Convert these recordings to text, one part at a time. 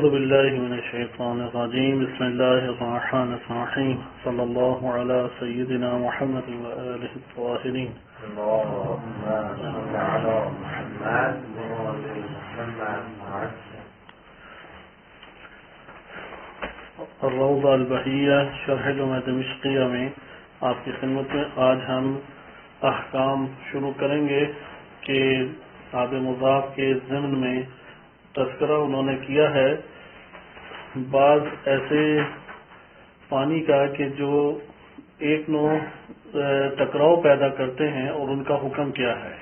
أعوذ بالله من الشيطان الرجيم بسم الله الرحمن الرحيم صلى الله على سيدنا محمد وآله الطاهرين اللهم صل على محمد وآل محمد. الروضہ البحیہ شرح جامع دمشقیہ میں آپ کی خدمت میں آج ہم احکام شروع کریں گے کہ آب مضاف کے ضمن میں تذکرہ انہوں نے کیا ہے بعض ایسے پانی کا کہ جو ایک نوع ٹکراؤ پیدا کرتے ہیں اور ان کا حکم کیا ہے،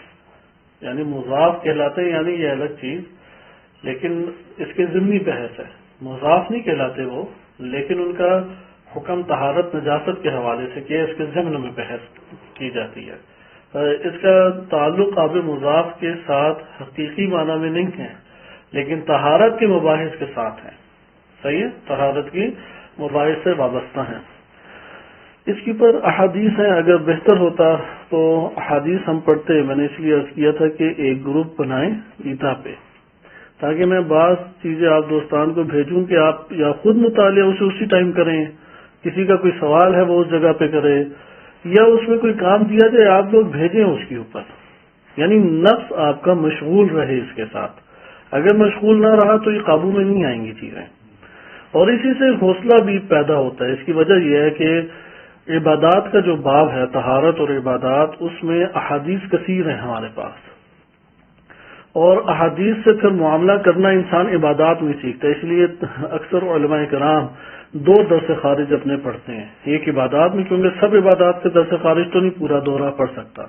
یعنی مضاف کہلاتے ہیں، یعنی یہ الگ چیز، لیکن اس کے ضمنی بحث ہے، مضاف نہیں کہلاتے وہ، لیکن ان کا حکم طہارت نجاست کے حوالے سے کیا، اس کے ضمن میں بحث کی جاتی ہے۔ اس کا تعلق آب مضاف کے ساتھ حقیقی معنی میں نہیں ہے، لیکن طہارت کے مباحث کے ساتھ ہیں، صحیح ہے، طہارت کی مباحث سے وابستہ ہیں۔ اس کے اوپر احادیث ہیں، اگر بہتر ہوتا تو احادیث ہم پڑھتے، میں نے اس لیے عرض کیا تھا کہ ایک گروپ بنائیں ایتا پہ، تاکہ میں بعض چیزیں آپ دوستان کو بھیجوں کہ آپ یا خود مطالعہ اسے اسی ٹائم کریں، کسی کا کوئی سوال ہے وہ اس جگہ پہ کرے، یا اس میں کوئی کام دیا جائے آپ لوگ بھیجیں اس کے اوپر، یعنی نفس آپ کا مشغول رہے اس کے ساتھ۔ اگر مشغول نہ رہا تو یہ قابو میں نہیں آئیں گی چیزیں، اور اسی سے حوصلہ بھی پیدا ہوتا ہے۔ اس کی وجہ یہ ہے کہ عبادات کا جو باب ہے، طہارت اور عبادات، اس میں احادیث کثیر ہیں ہمارے پاس، اور احادیث سے پھر معاملہ کرنا انسان عبادات میں سیکھتا ہے۔ اس لیے اکثر علماء کرام دو درس خارج اپنے پڑھتے ہیں، ایک عبادات میں، کیونکہ سب عبادات سے درس خارج تو نہیں پورا دورہ پڑھ سکتا،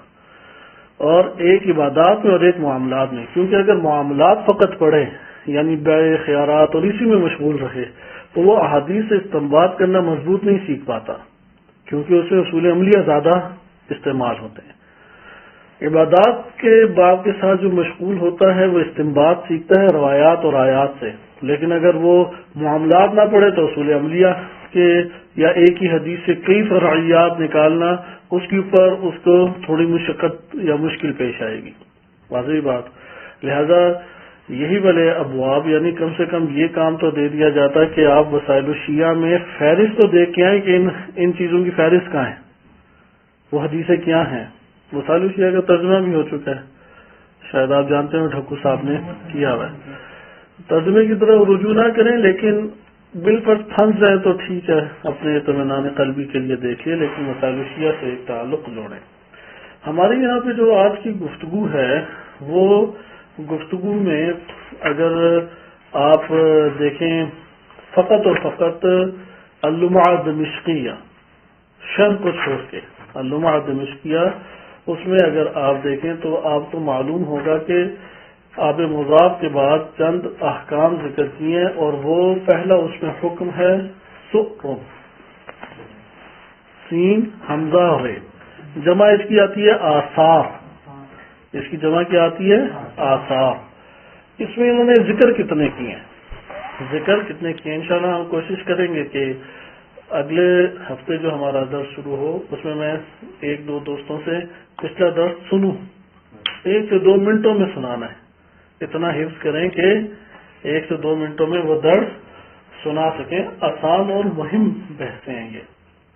اور ایک عبادات میں اور ایک معاملات میں، کیونکہ اگر معاملات فقط پڑھے یعنی بیع خیارات اور اسی میں مشغول رہے تو وہ احادیث سے استنباط کرنا مضبوط نہیں سیکھ پاتا، کیونکہ اس میں اصول عملیہ زیادہ استعمال ہوتے ہیں۔ عبادات کے باب کے ساتھ جو مشغول ہوتا ہے وہ استنباط سیکھتا ہے روایات اور آیات سے، لیکن اگر وہ معاملات نہ پڑھے تو اصول عملیہ کے یا ایک ہی حدیث سے کئی فرعیات نکالنا، اس کے اوپر اس کو تھوڑی مشقت یا مشکل پیش آئے گی، واضح بات۔ لہذا یہی والے ابواب، یعنی کم سے کم یہ کام تو دے دیا جاتا ہے کہ آپ وسائل الشیعہ میں فہرست تو دیکھ کے آئیں کہ ان چیزوں کی فہرست کہاں ہے، وہ حدیثیں کیا ہیں۔ وسائل الشیعہ کا ترجمہ بھی ہو چکا ہے، شاید آپ جانتے ہیں، ڈھکو صاحب نے کیا ہوا ہے۔ ترجمے کی طرف رجوع نہ کریں، لیکن بل پر پھنس جائے تو ٹھیک ہے، اپنے اطمینان قلبی کے لیے دیکھیے، لیکن وسائل الشیعہ سے ایک تعلق جوڑیں۔ ہمارے یہاں پہ جو آج کی گفتگو ہے، وہ گفتگو میں اگر آپ دیکھیں فقط اور فقط اللمعہ دمشقیہ شرح کو چھوڑ کے، اللمعہ دمشقیہ، اس میں اگر آپ دیکھیں تو آپ کو معلوم ہوگا کہ آب مضاف کے بعد چند احکام ذکر کیے ہیں، اور وہ پہلا اس میں حکم ہے سؤر، سین حمزہ رے، جمع اس کی آتی ہے آثار، اس کی جمع کیا آتی ہے آثار۔ اس میں انہوں نے ذکر کتنے کیے ہیں، ذکر کتنے کیے ہیں، انشاءاللہ ہم کوشش کریں گے کہ اگلے ہفتے جو ہمارا درس شروع ہو اس میں میں ایک دو دوستوں سے پچھلا درس سنوں، 1 سے 2 منٹوں میں سنانا ہے، اتنا حفظ کریں کہ 1 سے 2 منٹوں میں وہ درس سنا سکیں۔ آسان اور مہم بحثیں ہیں یہ،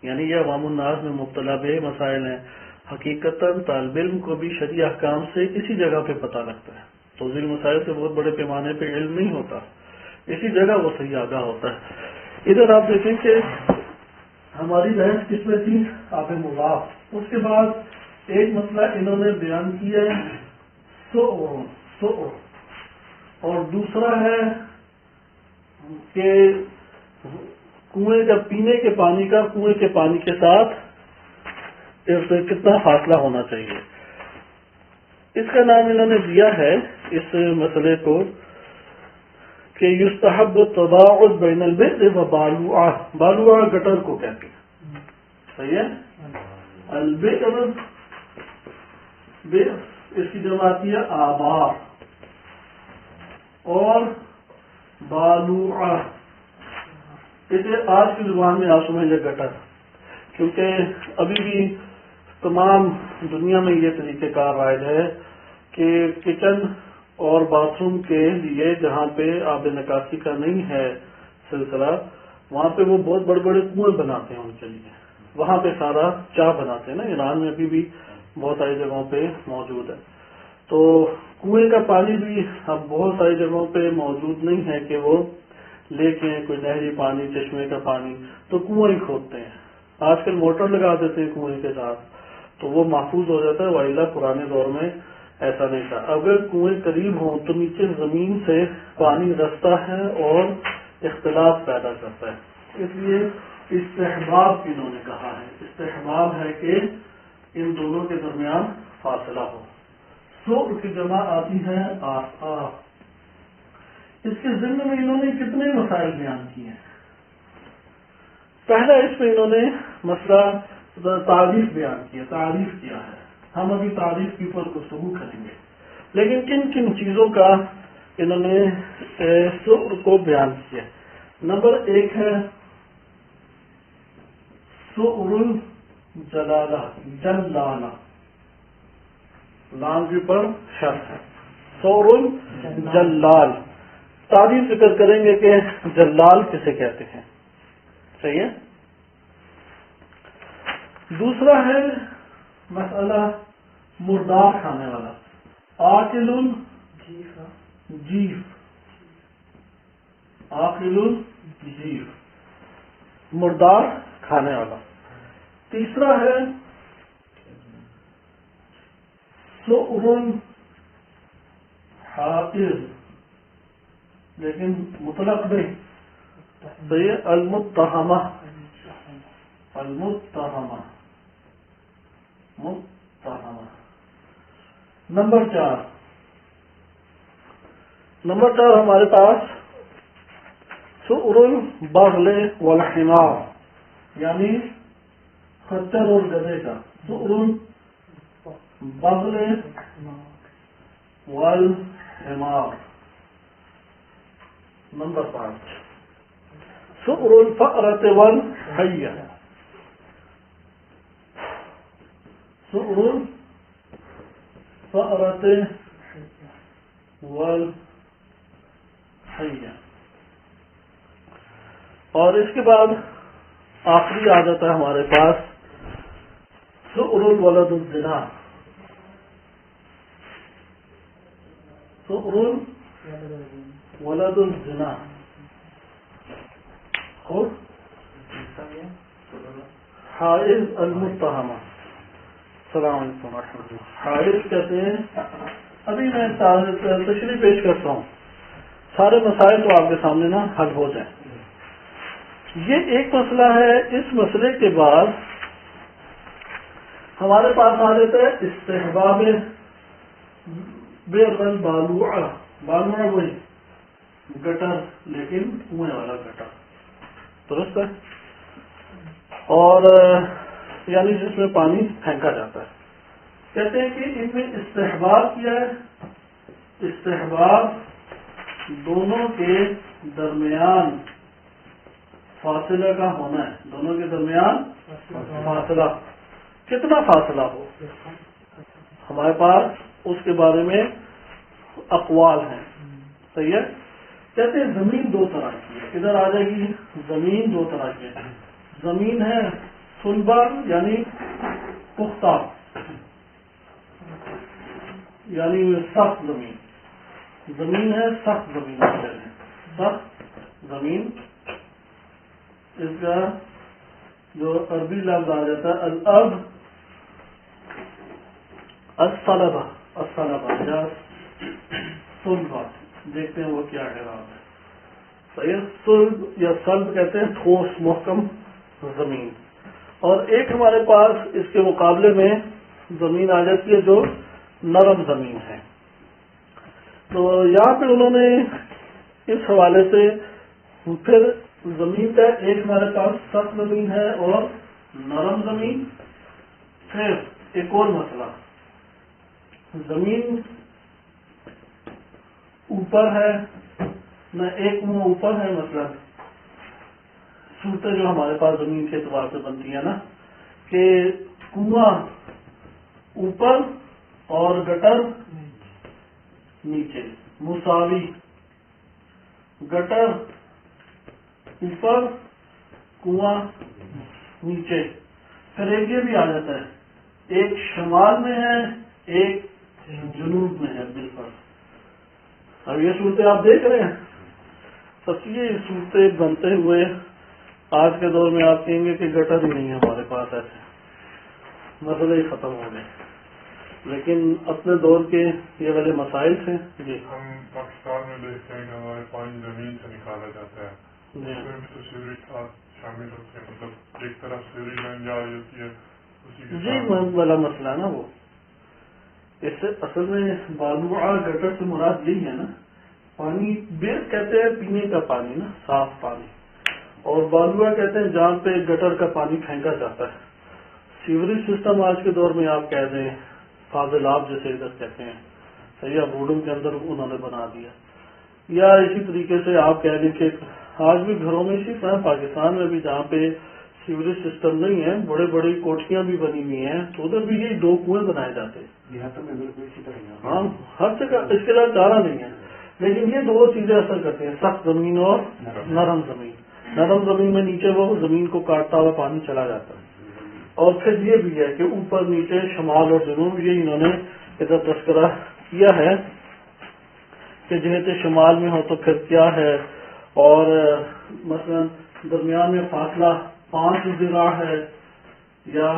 یعنی یہ عوام الناس میں مبتلا بے مسائل ہیں، حقیقتاً طالب علم کو بھی شرعی احکام سے اسی جگہ پہ پتہ لگتا ہے، توضیح مسائل سے بہت بڑے پیمانے پہ علم نہیں ہوتا، اسی جگہ وہ صحیح آگاہ ہوتا ہے۔ ادھر آپ دیکھیں کہ ہماری بحث کس میں تھی، آب مضاف، اس کے بعد ایک مسئلہ انہوں نے بیان کیا ہے سؤر، اور دوسرا ہے کہ کنویں کا پینے کے پانی کا کنویں کے پانی کے ساتھ اس سے کتنا فاصلہ ہونا چاہیے۔ اس کا نام انہوں نے دیا ہے اس مسئلے کو کہ یستحب التباعد بین البئر و بالوعہ، بالوعہ گٹر کو کہتے ہیں، صحیح ہے، البئر، بئر اس کی جمع آتی ہے آبار، اور بالوعہ اسے آج کی زبان میں آپ سمجھیں گٹر، کیونکہ ابھی بھی تمام دنیا میں یہ طریقہ کار رائج ہے کہ کچن اور باتھ روم کے لیے جہاں پہ آب نکاسی کا نہیں ہے سلسلہ، وہاں پہ وہ بہت بڑے بڑے کنویں بناتے ہیں ان کے لیے، وہاں پہ سارا چاہ بناتے ہیں نا، ایران میں ابھی بھی بہت ساری جگہوں پہ موجود ہے۔ تو کنویں کا پانی بھی اب بہت ساری جگہوں پہ موجود نہیں ہے کہ وہ لے کے کوئی نہری پانی، چشمے کا پانی، تو کنویں ہی کھودتے ہیں۔ آج کل موٹر لگا دیتے ہیں کنویں کے ساتھ، تو وہ محفوظ ہو جاتا ہے، وائلہ پرانے دور میں ایسا نہیں تھا۔ اگر کنویں قریب ہوں تو نیچے زمین سے پانی رستا ہے اور اختلاف پیدا کرتا ہے، اس لیے استحباب انہوں نے کہا ہے، استحباب ہے کہ ان دونوں کے درمیان فاصلہ ہو۔ سؤر کی جمع آتی ہے آفاق۔ اس کے ضمن میں انہوں نے کتنے مسائل بیان کیے ہیں۔ پہلا اس میں انہوں نے مسئلہ تعریف بیان کیا، تعریف کیا ہے، ہم ابھی تعریف کے اوپر گفتگو کریں گے، لیکن کن کن چیزوں کا انہوں نے سؤر کو بیان کیا۔ نمبر 1 ہے سؤر الجلالہ، جلالہ، لام کے اوپر شرط ہے، سؤر الجلال۔ تعریف ذکر کریں گے کہ جلال کسے کہتے ہیں، صحیح ہے۔ دوسرا ہے مسئلہ مردار کھانے والا، آکل الجیف، آکل الجیف، مردار کھانے والا۔ تیسرا ہے سؤر حائض، لیکن مطلق نہیں، صحیح ہے، المتہمہ، المتہمہ، متہمہ۔ نمبر 4 ہمارے پاس سؤر البغل والحمار، یعنی خچر اور گدھے کا، سؤر البغل والحمار۔ نمبر 5 سؤر الفأرة والحیہ، سؤر الفأرة والحیہ۔ اور اس کے بعد آخری عادت ہے ہمارے پاس سؤر الولد الزنا، سؤر الولد الزنا، اور حائض المتہمہ۔ السلام علیکم ورحمۃ اللہ۔ حائض کہتے ہیں، ابھی میں تشریح پیش کرتا ہوں، سارے مسائل تو آپ کے سامنے نا حل ہو جائیں۔ یہ ایک مسئلہ ہے، اس مسئلے کے بعد ہمارے پاس آ جاتا ہے استحباب بئر البالوعہ، بالوعہ وہی گٹر، لیکن کنویں والا گٹر، درست ہے، اور یعنی جس میں پانی پھینکا جاتا ہے۔ کہتے ہیں کہ ان میں استحباب کیا ہے، استحباب دونوں کے درمیان فاصلہ کا ہونا ہے، دونوں کے درمیان فاصلہ، کتنا فاصلہ ہو، ہمارے پاس اس کے بارے میں اقوال ہیں، صحیح ہے۔ کہتے ہیں زمین دو طرح کی ہے، ادھر آ جائے گی، زمین دو طرح کی ہے، زمین ہے صلبہ یعنی پختہ، یعنی سخت زمین، زمین ہے سخت زمین، سخت زمین، اس کا جو عربی لفظ آ جاتا ہے الارض الصلبہ، الصلبہ یا صلبہ، دیکھتے ہیں وہ کیا کہہ رہا ہے، صحیح، صلب یا صلب کہتے ہیں ٹھوس محکم زمین۔ اور ایک ہمارے پاس اس کے مقابلے میں زمین آ جاتی ہے جو نرم زمین ہے۔ تو یہاں پہ انہوں نے اس حوالے سے پھر زمین کا ایک ہمارے پاس سخت زمین ہے اور نرم زمین، پھر ایک اور مسئلہ، زمین اوپر ہے نہ ایک منہ اوپر ہے، مثلا صورتیں جو ہمارے پاس زمین کے اعتبار سے بنتی ہیں نا، کہ کنواں اوپر اور گٹر نیچے، مساوی گٹر اوپر، کنواں نیچے. پھر ایک یہ بھی آ جاتا ہے، ایک شمال میں ہے ایک جنوب میں ہے بالکل. اب یہ صورتیں آپ دیکھ رہے ہیں، سب یہ صورتیں بنتے ہوئے آج کے دور میں آپ کہیں گے کہ گٹر ہی نہیں ہے ہمارے پاس، ایسے مسئلے ہی ختم ہو گئے. لیکن اپنے دور کے یہ والے مسائل تھے. جی ہم پاکستان میں دیکھتے ہیں کہ ہمارے پانی زمین سے نکالا جاتا ہے، جی اس میں بھی تو سیوریج شامل ہوتے ہیں، مطلب ایک طرف سیوریج لائن جا رہی ہوتی ہے اسی کے جی بڑا مسئلہ ہے نا وہ. اس سے اصل میں بالو اور گٹر سے مراد یہی ہے نا، پانی بیر کہتے ہیں پینے کا پانی نا، صاف پانی، اور بالوا کہتے ہیں جہاں پہ گٹر کا پانی پھینکا جاتا ہے. سیوریج سسٹم آج کے دور میں آپ کہہ دیں فاضلاب جیسے ادھر کہتے ہیں، صحیح ہے، روڈنگ کے اندر انہوں نے بنا دیا. یا اسی طریقے سے آپ کہہ دیں کہ آج بھی گھروں میں اسی طرح پاکستان میں بھی جہاں پہ سیوریج سسٹم نہیں ہے، بڑے بڑی کوٹھیاں بھی بنی ہوئی ہیں، تو ادھر بھی یہی 2 کنویں بنائے جاتے ہیں. ہاں ہر جگہ اس کے علاوہ چارہ نہیں ہے. لیکن یہ 2 چیزیں اثر کرتی ہیں، سخت زمین اور نرم زمین. نرم زمین میں نیچے وہ زمین کو کاٹتا ہوا پانی چلا جاتا ہے. اور پھر یہ بھی ہے کہ اوپر نیچے شمال اور جنوب، یہ انہوں نے ادھر تذکرہ کیا ہے کہ جہت شمال میں ہو تو پھر کیا ہے، اور مثلا درمیان میں فاصلہ 5 ذراع ہے، یا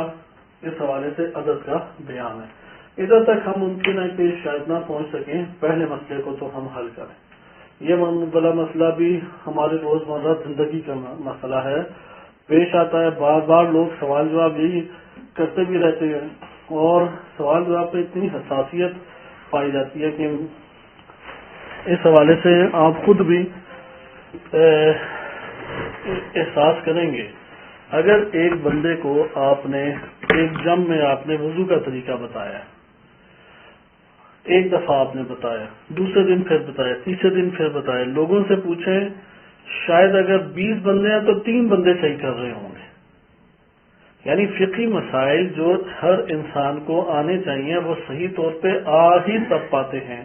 اس حوالے سے عدد کا بیان ہے. ادھر تک ہم ممکن ہے کہ شاید نہ پہنچ سکیں، پہلے مسئلے کو تو ہم حل کریں. یہ بڑا مسئلہ بھی ہمارے روزمرہ زندگی کا مسئلہ ہے، پیش آتا ہے. بار بار لوگ سوال جواب یہی کرتے بھی رہتے ہیں، اور سوال جواب پہ اتنی حساسیت پائی جاتی ہے کہ اس حوالے سے آپ خود بھی احساس کریں گے. اگر ایک بندے کو آپ نے ایک جم میں آپ نے وضو کا طریقہ بتایا، ایک دفعہ آپ نے بتایا، دوسرے دن پھر بتایا، تیسرے دن پھر بتایا، لوگوں سے پوچھیں شاید اگر 20 بندے ہیں تو 3 بندے صحیح کر رہے ہوں گے. یعنی فقہی مسائل جو ہر انسان کو آنے چاہیے وہ صحیح طور پہ آ ہی تب پاتے ہیں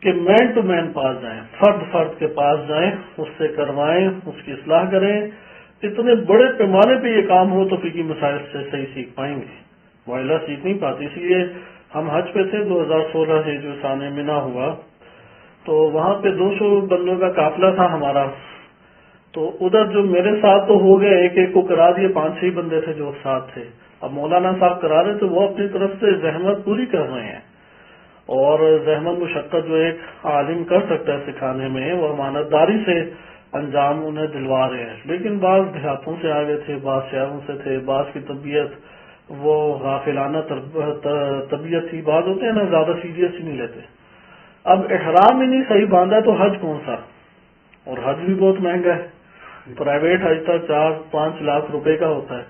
کہ مین ٹو مین پاس جائیں، فرد فرد کے پاس جائیں، اس سے کروائیں، اس کی اصلاح کریں. اتنے بڑے پیمانے پہ یہ کام ہو تو فقہی مسائل سے صحیح سیکھ پائیں گے، وائلہ سیکھ نہیں پاتے. اس لیے ہم حج پہ تھے 2016 سے جو سانے منا ہوا، تو وہاں پہ 200 بندوں کا قافلہ تھا ہمارا. تو ادھر جو میرے ساتھ تو ہو گئے، ایک ایک کو کرا دیے، 5-6 بندے تھے جو ساتھ تھے. اب مولانا صاحب کرا رہے تو وہ اپنی طرف سے زحمت پوری کر رہے ہیں، اور زحمت مشقت جو ایک عالم کر سکتا ہے سکھانے میں، وہ امانت داری سے انجام انہیں دلوا رہے ہیں. لیکن بعض دیہاتوں سے آگے تھے، بعض شہروں سے تھے، بعض کی طبیعت وہ غافلانہ طبیعت تھی، بعض ہوتے ہیں نا زیادہ سیریس ہی نہیں لیتے. اب احرام ہی نہیں صحیح باندھا تو حج کون سا، اور حج بھی بہت مہنگا ہے. پرائیویٹ حج تھا 4-5 لاکھ روپے کا ہوتا ہے،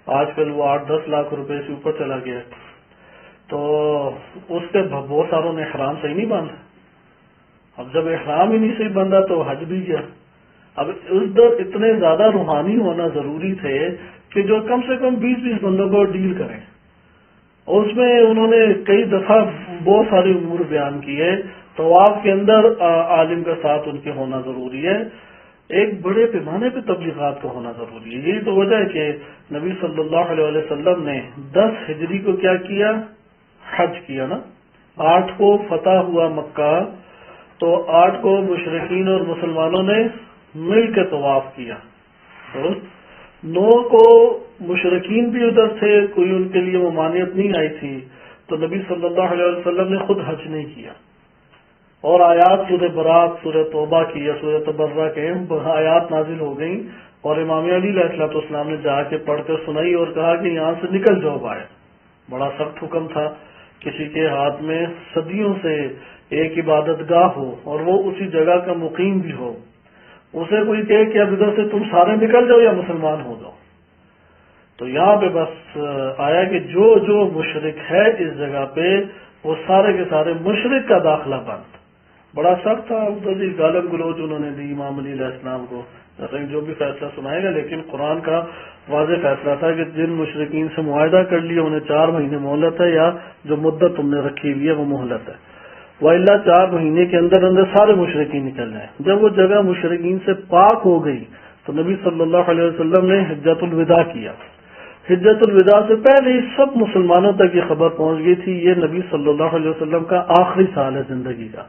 آج کل وہ 8-10 لاکھ روپے سے اوپر چلا گیا ہے. تو اس کے بہت ساروں نے احرام صحیح نہیں باندھا. اب جب احرام ہی نہیں صحیح باندھا تو حج بھی گیا. اب اس در اتنے زیادہ روحانی ہونا ضروری تھے کہ جو کم سے کم 20 بندوں کو ڈیل کریں، اور اس میں انہوں نے کئی دفعہ بہت سارے امور بیان کیے. طواف کے اندر عالم کا ساتھ ان کے ہونا ضروری ہے، ایک بڑے پیمانے پہ تبلیغات کا ہونا ضروری ہے. یہی تو وجہ ہے کہ نبی صلی اللہ علیہ وسلم نے 10 ہجری کو کیا کیا، حج کیا نا. 8 کو فتح ہوا مکہ، تو 8 کو مشرکین اور مسلمانوں نے مل کے طواف کیا. 9 کو مشرکین بھی ادھر تھے، کوئی ان کے لیے ممانعت نہیں آئی تھی، تو نبی صلی اللہ علیہ وسلم نے خود حج نہیں کیا. اور آیات سورہ برات، سورہ توبہ کی یا سورہ تبرہ کے آیات نازل ہو گئیں، اور امام علی علیہ السلام نے جا کے پڑھ کر سنائی اور کہا کہ یہاں سے نکل جاؤ باہر. بڑا سخت حکم تھا. کسی کے ہاتھ میں صدیوں سے ایک عبادت گاہ ہو اور وہ اسی جگہ کا مقیم بھی ہو، اسے کوئی کہے کہ اب ادھر سے تم سارے نکل جاؤ یا مسلمان ہو جاؤ. تو یہاں پہ بس آیا کہ جو جو مشرک ہے اس جگہ پہ وہ سارے کے سارے مشرک کا داخلہ بند. بڑا سخت تھا. ادھر گالم گلوچ انہوں نے دی امام علی علیہ السلام کو، جو بھی فیصلہ سنائے گا، لیکن قرآن کا واضح فیصلہ تھا کہ جن مشرکین سے معاہدہ کر لیا انہیں 4 مہینے مہلت ہے، یا جو مدت تم نے رکھی ہوئی ہے وہ مہلت ہے. وإلا 4 مہینے کے اندر اندر سارے مشرکین نکل جائیں. جب وہ جگہ مشرکین سے پاک ہو گئی تو نبی صلی اللہ علیہ وسلم نے حجۃ الوداع کیا. حجۃ الوداع سے پہلے ہی سب مسلمانوں تک یہ خبر پہنچ گئی تھی یہ نبی صلی اللہ علیہ وسلم کا آخری سال ہے زندگی کا.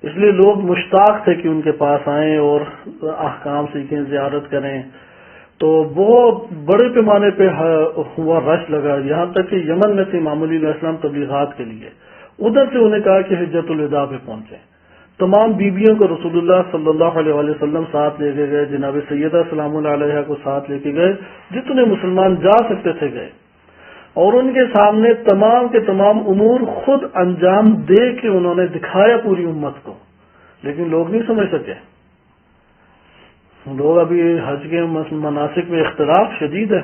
اس لیے لوگ مشتاق تھے کہ ان کے پاس آئیں اور احکام سیکھیں، زیارت کریں. تو بہت بڑے پیمانے پہ ہوا رش لگا، یہاں تک کہ یمن میں سے امام علی علیہ السلام تبلیغات کے لیے ادھر سے انہیں کہا کہ حجۃ الوداع پہ پہنچے. تمام بیویوں کو رسول اللہ صلی اللہ علیہ وسلم ساتھ لے کے گئے، جناب سیدہ سلام اللہ علیہ کو ساتھ لے کے گئے، جتنے مسلمان جا سکتے تھے گئے، اور ان کے سامنے تمام کے تمام امور خود انجام دے کے انہوں نے دکھایا پوری امت کو. لیکن لوگ نہیں سمجھ سکے. لوگ ابھی حج کے مناسک میں اختلاف شدید ہے.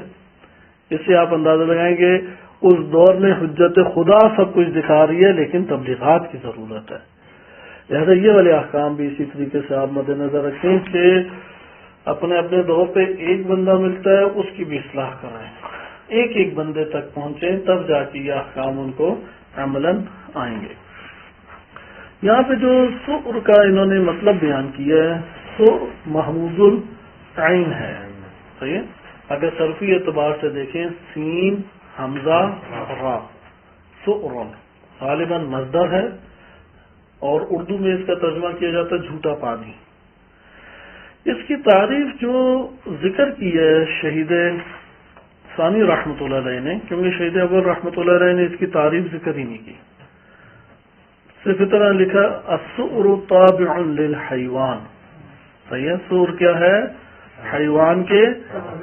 اس سے آپ اندازہ لگائیں گے اس دور میں حجت خدا سب کچھ دکھا رہی ہے، لیکن تبلیغات کی ضرورت ہے. لہذا یہ والے احکام بھی اسی طریقے سے آپ مد نظر رکھیں کہ اپنے اپنے دور پہ ایک بندہ ملتا ہے اس کی بھی اصلاح کرائیں، ایک ایک بندے تک پہنچیں، تب جا کے یہ احکام ان کو عملاً آئیں گے. یہاں پہ جو سؤر کا انہوں نے مطلب بیان کیا ہے تو محمود العین ہے. صحیح ہے؟ اگر صرفی اعتبار سے دیکھیں سین حمزہ را سؤر غالباً مصدر ہے، اور اردو میں اس کا ترجمہ کیا جاتا ہے جھوٹا پانی. اس کی تعریف جو ذکر کی ہے شہید ثانی رحمۃ اللہ علیہ نے، کیونکہ شہید اول رحمۃ اللہ علیہ نے اس کی تعریف ذکر ہی نہیں کی، صرف اتنا لکھا السؤر تابع للحیوان. صحیح ہے؟ سؤر کیا ہے؟ حیوان کے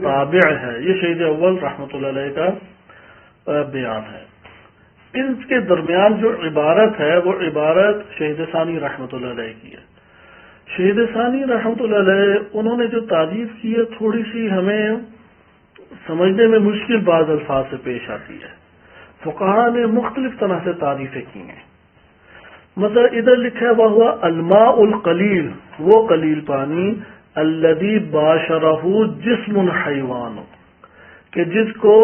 تابع ہے. یہ شہید اول رحمۃ اللہ علیہ کا بیان ہے. ان کے درمیان جو عبارت ہے وہ عبارت شہید ثانی رحمۃ اللہ علیہ کی ہے. شہید ثانی رحمۃ اللہ علیہ انہوں نے جو تعریف کی ہے تھوڑی سی ہمیں سمجھنے میں مشکل بعض الفاظ سے پیش آتی ہے. فقہاء نے مختلف طرح سے تعریفیں کی ہیں. مثلا ادھر لکھا ہے وہ الماء القلیل، وہ قلیل پانی الذی باشرہ جسم حیوان، کہ جس کو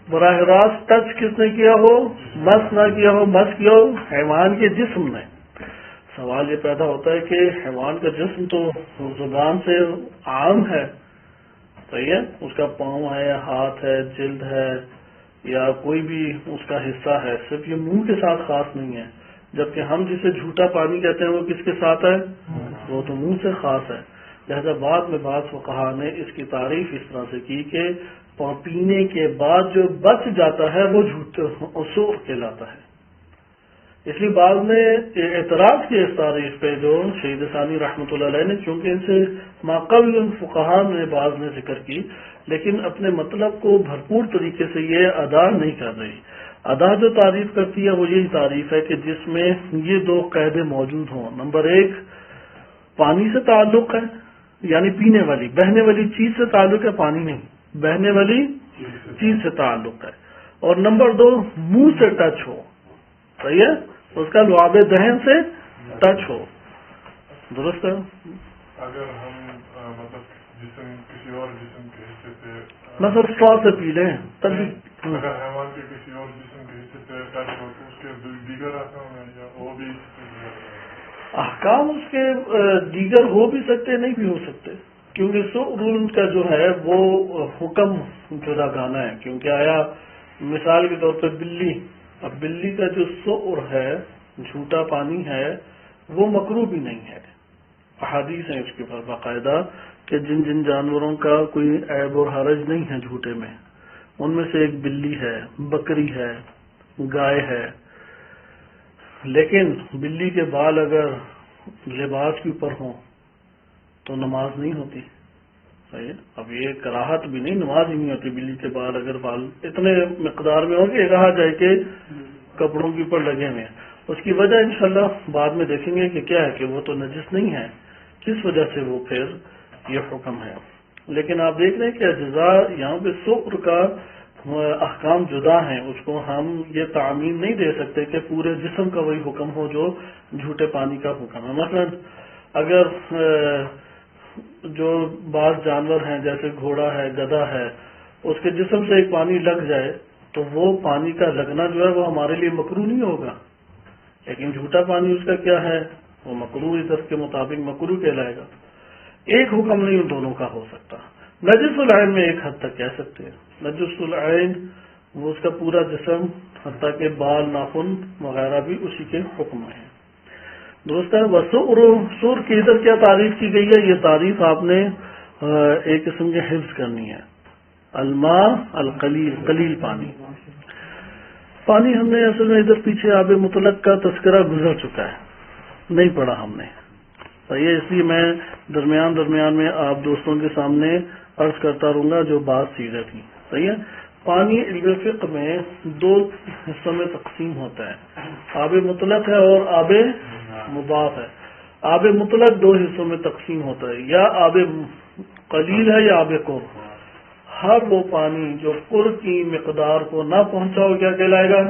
براہ راست ٹچ کس نے کیا ہو، مس نہ کیا ہو، مس کیا ہو حیوان کے جسم نے. سوال یہ پیدا ہوتا ہے کہ حیوان کا جسم تو زبان سے عام ہے، صحیح ہے، اس کا پاؤں ہے، ہاتھ ہے، جلد ہے، یا کوئی بھی اس کا حصہ ہے، صرف یہ منہ کے ساتھ خاص نہیں ہے. جبکہ ہم جسے جھوٹا پانی کہتے ہیں وہ کس کے ساتھ ہے؟ وہ تو منہ سے خاص ہے. لہذا بعد میں بعض فقہاء نے اس کی تعریف اس طرح سے کی کہ پینے کے بعد جو بچ جاتا ہے وہ سؤر کہلاتا ہے. اس لیے بعض نے اعتراض کیا اس تعریف پہ جو شہید ثانی رحمۃ اللہ علیہ نے، چونکہ ان سے ماقبل فقہاء نے بعض نے ذکر کی، لیکن اپنے مطلب کو بھرپور طریقے سے یہ ادا نہیں کر رہی. ادا جو تعریف کرتی ہے وہ یہی تعریف ہے کہ جس میں یہ 2 قاعدے موجود ہوں. نمبر 1 پانی سے تعلق ہے، یعنی پینے والی بہنے والی چیز سے تعلق ہے، پانی نہیں، بہنے والی چیز سے تعلق ہے. اور نمبر 2 منہ سے ٹچ ہو. صحیح ہے؟ اس کا لعاب دہن سے ٹچ ہو. درست ہے؟ اگر ہم مطلب جسم کسی اور جسم کے حصے سے مطلب اسٹرا سے پی لیں تب بھی، اگر حیوان کے کسی اور جسم کے حصے سے ٹچ ہو تو اس کے دیگر احکام ہیں یا وہ بھی احکام اس کے دیگر ہو بھی سکتے نہیں بھی ہو سکتے، کیونکہ سؤر کا جو ہے وہ حکم جدا گانا ہے. کیونکہ آیا مثال کے طور پہ بلی، اب بلی کا جو سؤر ہے جھوٹا پانی ہے وہ مکروہ بھی نہیں ہے. احادیث ہیں اس کے اوپر باقاعدہ کہ جن جن جانوروں کا کوئی عیب اور حرج نہیں ہے جھوٹے میں، ان میں سے ایک بلی ہے، بکری ہے، گائے ہے. لیکن بلی کے بال اگر لباس کے اوپر ہوں تو نماز نہیں ہوتی. صحیح ہے؟ اب یہ کراہت بھی نہیں، نماز ہی نہیں ہوتی بلی کے بال اگر بال اتنے مقدار میں ہوں کہ کہا جائے کہ کپڑوں کے اوپر لگے ہوئے ہیں. اس کی وجہ انشاءاللہ بعد میں دیکھیں گے کہ کیا ہے کہ وہ تو نجس نہیں ہے، کس وجہ سے وہ پھر یہ حکم ہے. لیکن آپ دیکھ رہے ہیں کہ اجزاء یہاں پہ سؤر کا احکام جدا ہیں، اس کو ہم یہ تعمیم نہیں دے سکتے کہ پورے جسم کا وہی حکم ہو جو جھوٹے پانی کا حکم ہے. مثلا اگر جو بعض جانور ہیں جیسے گھوڑا ہے، گدھا ہے، اس کے جسم سے ایک پانی لگ جائے تو وہ پانی کا لگنا جو ہے وہ ہمارے لیے مکروہ نہیں ہوگا، لیکن جھوٹا پانی اس کا کیا ہے؟ وہ مکروہ، اس کے مطابق مکروہ کہلائے گا۔ ایک حکم نہیں ان دونوں کا ہو سکتا۔ نجس العین میں ایک حد تک کہہ سکتے ہیں، نجس العین وہ اس کا پورا جسم، حتیٰ کہ بال، ناخن وغیرہ بھی اسی کے حکم میں ہے۔ درست ہے۔ سور کی ادھر کیا تعریف کی گئی ہے؟ یہ تعریف آپ نے ایک قسم کے حفظ کرنی ہے۔ الماء القلیل، قلیل پانی۔ پانی ہم نے اصل میں ادھر پیچھے آب مطلق کا تذکرہ گزر چکا ہے، نہیں پڑھا ہم نے، صحیح ہے؟ اس لیے میں درمیان میں آپ دوستوں کے سامنے عرض کرتا رہوں گا جو بات سیدھے تھی، صحیح ہے؟ پانی علم فقہ میں دو حصوں میں تقسیم ہوتا ہے، آب مطلق ہے اور آب مضاف ہے۔ آب مطلق دو حصوں میں تقسیم ہوتا ہے، یا آب قلیل ہے یا آب قر۔ ہر وہ پانی جو قر کی مقدار کو نہ پہنچا ہو کیا کہلائے گا؟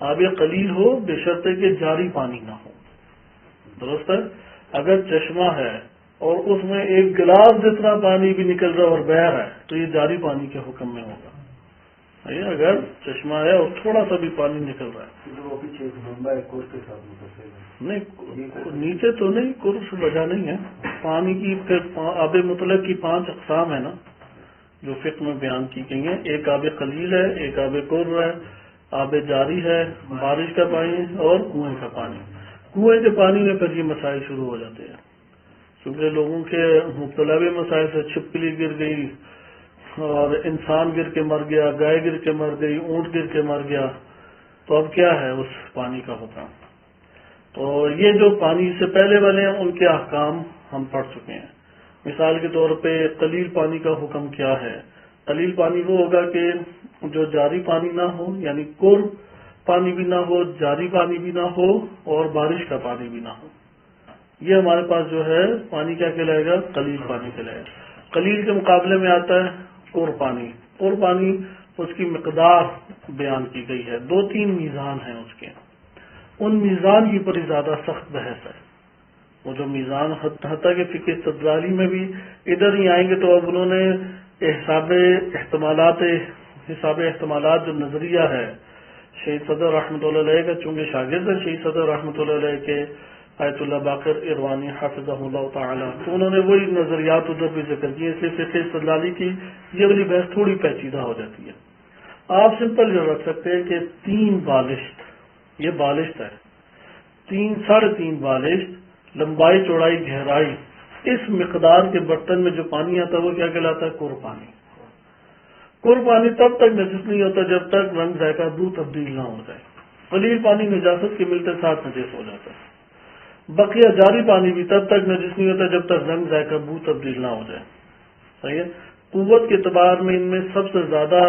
آب قلیل ہو، بے شرط کہ جاری پانی نہ ہو۔ درست ہے؟ اگر چشمہ ہے اور اس میں ایک گلاس جتنا پانی بھی نکل رہا ہے اور بہہ رہا ہے تو یہ جاری پانی کے حکم میں ہوگا۔ اگر چشمہ ہے اور تھوڑا سا بھی پانی نکل رہا ہے، نہیں نیچے تو نہیں، قرص وجہ نہیں ہے پانی کی۔ پھر آب مطلق کی 5 اقسام ہے نا جو فقہ میں بیان کی گئی ہیں، ایک آب قلیل ہے، ایک آب قر ہے، آب جاری ہے، بارش کا پانی اور کنویں کا پانی۔ کنویں کے پانی میں پھر یہ مسائل شروع ہو جاتے ہیں، کیونکہ لوگوں کے مختلف مسائل سے چھپکلی گر گئی اور انسان گر کے مر گیا، گائے گر کے مر گئی، اونٹ گر کے مر گیا، تو اب کیا ہے اس پانی کا حکم؟ تو یہ جو پانی سے پہلے والے ہیں ان کے احکام ہم پڑھ چکے ہیں۔ مثال کے طور پہ قلیل پانی کا حکم کیا ہے؟ قلیل پانی وہ ہوگا کہ جو جاری پانی نہ ہو، یعنی قر پانی بھی نہ ہو، جاری پانی بھی نہ ہو اور بارش کا پانی بھی نہ ہو۔ یہ ہمارے پاس جو ہے پانی کیا کہلائے گا؟ قلیل پانی کہلائے گا۔ قلیل کے مقابلے میں آتا ہے قر پانی۔ قر پانی اس کی مقدار بیان کی گئی ہے، 2-3 میزان ہیں اس کے، ان میزان کی بڑی زیادہ سخت بحث ہے۔ وہ جو میزان حتیٰ کہ فقہ استدلالی میں بھی ادھر ہی آئیں گے تو اب انہوں نے حساب احتمالات جو نظریہ ہے شہید صدر رحمۃ اللہ علیہ کا، چونکہ شاگرد ہے شہید صدر رحمۃ اللہ علیہ کے آیت اللہ باقر اروانی حافظہ اللہ تعالی، تو انہوں نے وہی نظریات ادھر بھی ذکر کیے، اس لیے فقہ استدلالی کی یہ والی بحث تھوڑی پیچیدہ ہو جاتی ہے۔ آپ سمپل یہ رکھ سکتے ہیں کہ 3 بالشت، یہ بالشت ہے، 3.5 بالشت لمبائی چوڑائی گہرائی، اس مقدار کے برتن میں جو پانی آتا ہے وہ کیا کہلاتا ہے؟ قر پانی۔ قر پانی تب تک نجس نہیں ہوتا جب تک رنگ ذائقہ بو تبدیل نہ ہو جائے۔ قلیل پانی نجاست کے ملتے ساتھ نجس ہو جاتا ہے۔ بقیہ جاری پانی بھی تب تک نجس نہیں ہوتا جب تک رنگ ذائقہ بو تبدیل نہ ہو جائے، صحیح ہے؟ قوت کے اعتبار میں ان میں سب سے زیادہ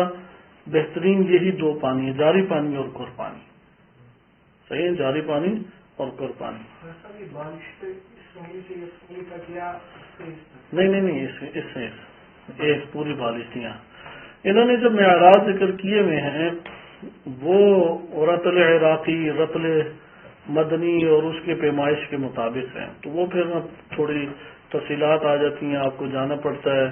بہترین یہی 2 پانی ہے، جاری پانی اور قر پانی، صحیح ہے؟ جاری پانی اور قر پانی۔ نہیں اس سے ایک پوری بالشتیاں انہوں نے جو معیارات ذکر کیے ہوئے ہیں وہ رطل عراقی، رطل مدنی اور اس کے پیمائش کے مطابق ہیں، تو وہ پھر تھوڑی تفصیلات آ جاتی ہیں، آپ کو جانا پڑتا ہے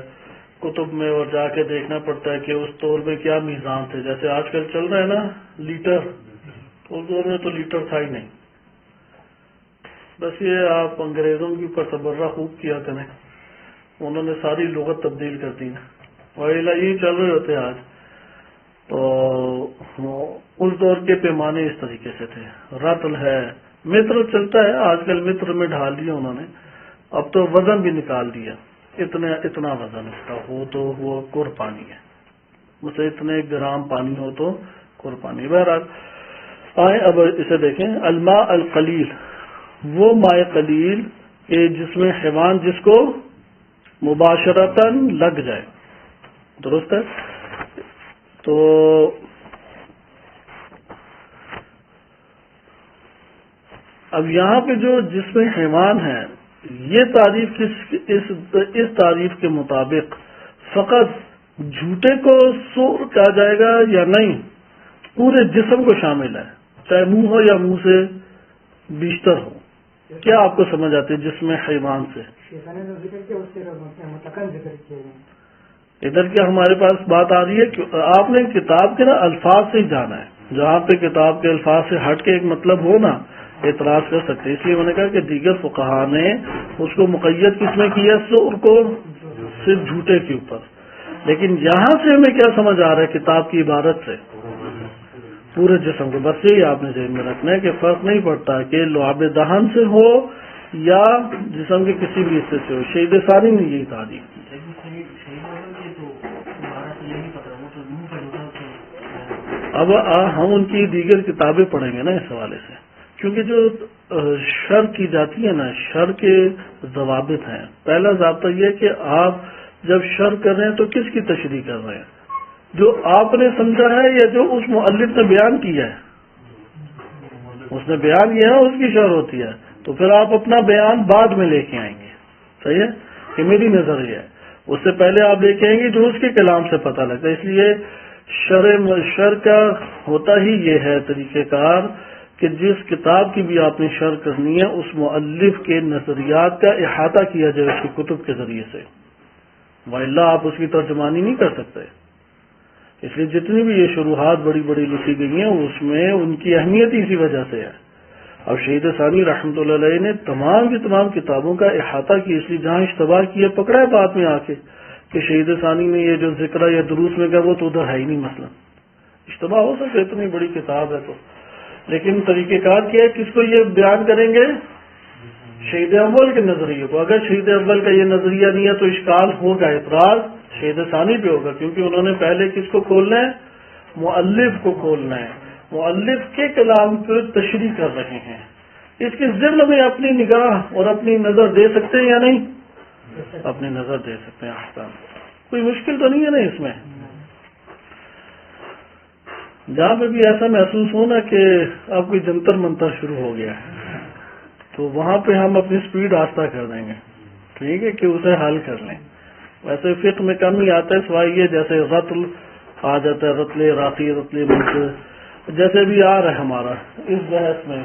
کتب میں اور جا کے دیکھنا پڑتا ہے کہ اس دور میں کیا میزان تھے۔ جیسے آج کل چل رہا ہے نا لیٹر، تو اس دور میں تو لیٹر تھا ہی نہیں۔ بس یہ آپ انگریزوں کے اوپر تبرہ خوب کیا کریں، انہوں نے ساری لغت تبدیل کر دی نا، وہیلا یہ چل رہے ہوتے آج۔ تو اس دور کے پیمانے اس طریقے سے تھے، رطل ہے، متر چلتا ہے آج کل، متر میں ڈھال دیا انہوں نے، اب تو وزن بھی نکال دیا، اتنا وزن اس کا ہو تو وہ قر پانی ہے، اسے اتنے گرام پانی ہو تو قر پانی۔ بہرحال آئیں اب اسے دیکھیں، الماء القلیل، وہ مائع قلیل کہ جس میں حیوان جس کو مباشرتاً لگ جائے، درست ہے؟ تو اب یہاں پہ جو جس میں حیوان ہے، یہ تعریف اس تعریف کے مطابق فقط جھوٹے کو سور کہا جائے گا یا نہیں، پورے جسم کو شامل ہے، چاہے منہ ہو یا منہ سے بیشتر ہو۔ کیا آپ کو سمجھ آتی ہے جس میں حیوان سے؟ ادھر کیا ہمارے پاس بات آ رہی ہے کہ آپ نے کتاب کے نا الفاظ سے ہی جانا ہے، جہاں پہ کتاب کے الفاظ سے ہٹ کے ایک مطلب ہو نا اعتراض کر سکتے ہیں. اس لیے میں نے کہا کہ دیگر فقہا نے اس کو مقید کس میں کیا سور کو صرف جھوٹے کے اوپر. لیکن یہاں سے ہمیں کیا سمجھ آ رہا ہے کتاب کی عبارت سے پورے جسم کو. بس یہی آپ نے ذہن میں رکھنا ہے کہ فرق نہیں پڑتا کہ لعاب دہن سے ہو یا جسم کے کسی بھی حصے سے ہو. شہید ثانی نے یہی تعریف کی. اب ہم ان کی دیگر کتابیں پڑھیں گے نا اس حوالے سے, کیونکہ جو شر کی جاتی ہے نا, شر کے ضوابط ہیں. پہلا ضابطہ یہ ہے کہ آپ جب شر کر رہے ہیں تو کس کی تشریح کر رہے ہیں, جو آپ نے سمجھا ہے یا جو اس مؤلف نے بیان کیا ہے. اس نے بیان کیا ہے اس کی شر ہوتی ہے, تو پھر آپ اپنا بیان بعد میں لے کے آئیں گے. صحیح ہے کہ میری نظر یہ ہے, اس سے پہلے آپ لے کے آئیں گے جو اس کے کلام سے پتہ لگتا ہے. اس لیے شر کا ہوتا ہی یہ ہے طریقہ کار کہ جس کتاب کی بھی آپ نے شرح کرنی ہے اس مؤلف کے نظریات کا احاطہ کیا جائے اس کی کتب کے ذریعے سے, وإلا آپ اس کی ترجمانی نہیں کر سکتے. اس لیے جتنی بھی یہ شروحات بڑی بڑی لکھی گئی ہیں اس میں ان کی اہمیت اسی وجہ سے ہے. اب شہید ثانی رحمۃ اللہ علیہ نے تمام کی تمام کتابوں کا احاطہ کیا, اس لیے جہاں اشتباہ کیا پکڑا ہے بعد میں آ کے کہ شہید ثانی نے یہ جو ذکر یا دروس میں گیا وہ تو ادھر ہے ہی نہیں. مثلا اشتباہ ہو سکتا ہے, اتنی بڑی کتاب ہے تو. لیکن طریقہ کار کیا ہے, کس کو یہ بیان کریں گے, شہید اول کے نظریے کو. اگر شہید اول کا یہ نظریہ نہیں ہے تو اشکال ہوگا, اعتراض شہید ثانی پہ ہوگا, کیونکہ انہوں نے پہلے کس کو کھولنا ہے, مؤلف کو کھولنا ہے. مؤلف کے کلام کو تشریح کر رہے ہیں, اس کے ضمن میں اپنی نگاہ اور اپنی نظر دے سکتے ہیں یا نہیں, اپنی نظر دے سکتے ہیں. احکام کوئی مشکل تو نہیں ہے نا اس میں. جہاں پہ بھی ایسا محسوس ہونا کہ اب کوئی جنتر منتر شروع ہو گیا ہے تو وہاں پہ ہم اپنی سپیڈ آہستہ کر دیں گے, ٹھیک ہے, کہ اسے حل کر لیں. ویسے فقہ میں کم ہی آتا ہے, سوائے یہ جیسے رتل آ جاتا ہے, رتلے راقی رتلے منکر, جیسے بھی آ رہا ہے ہمارا اس بحث میں.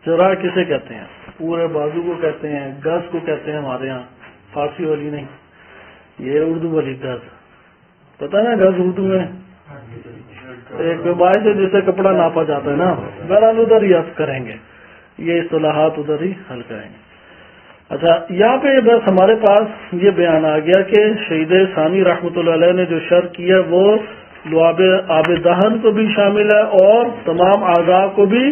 ذرا کسے کہتے ہیں, پورے بازو کو کہتے ہیں, گز کو کہتے ہیں ہمارے ہاں, فارسی والی نہیں, یہ اردو والی گز. پتہ نا گز اردو میں ایک باعث ہے جسے کپڑا ناپا جاتا ہے نا, بہرحال ادھر ہی عرض کریں گے, یہ اصطلاحات ادھر ہی حل کریں گے. اچھا, یہاں پہ بس ہمارے پاس یہ بیان آ گیا کہ شہید ثانی رحمۃ اللہ علیہ نے جو شرح کیا وہ لعاب آب دہن کو بھی شامل ہے اور تمام اعضاء کو بھی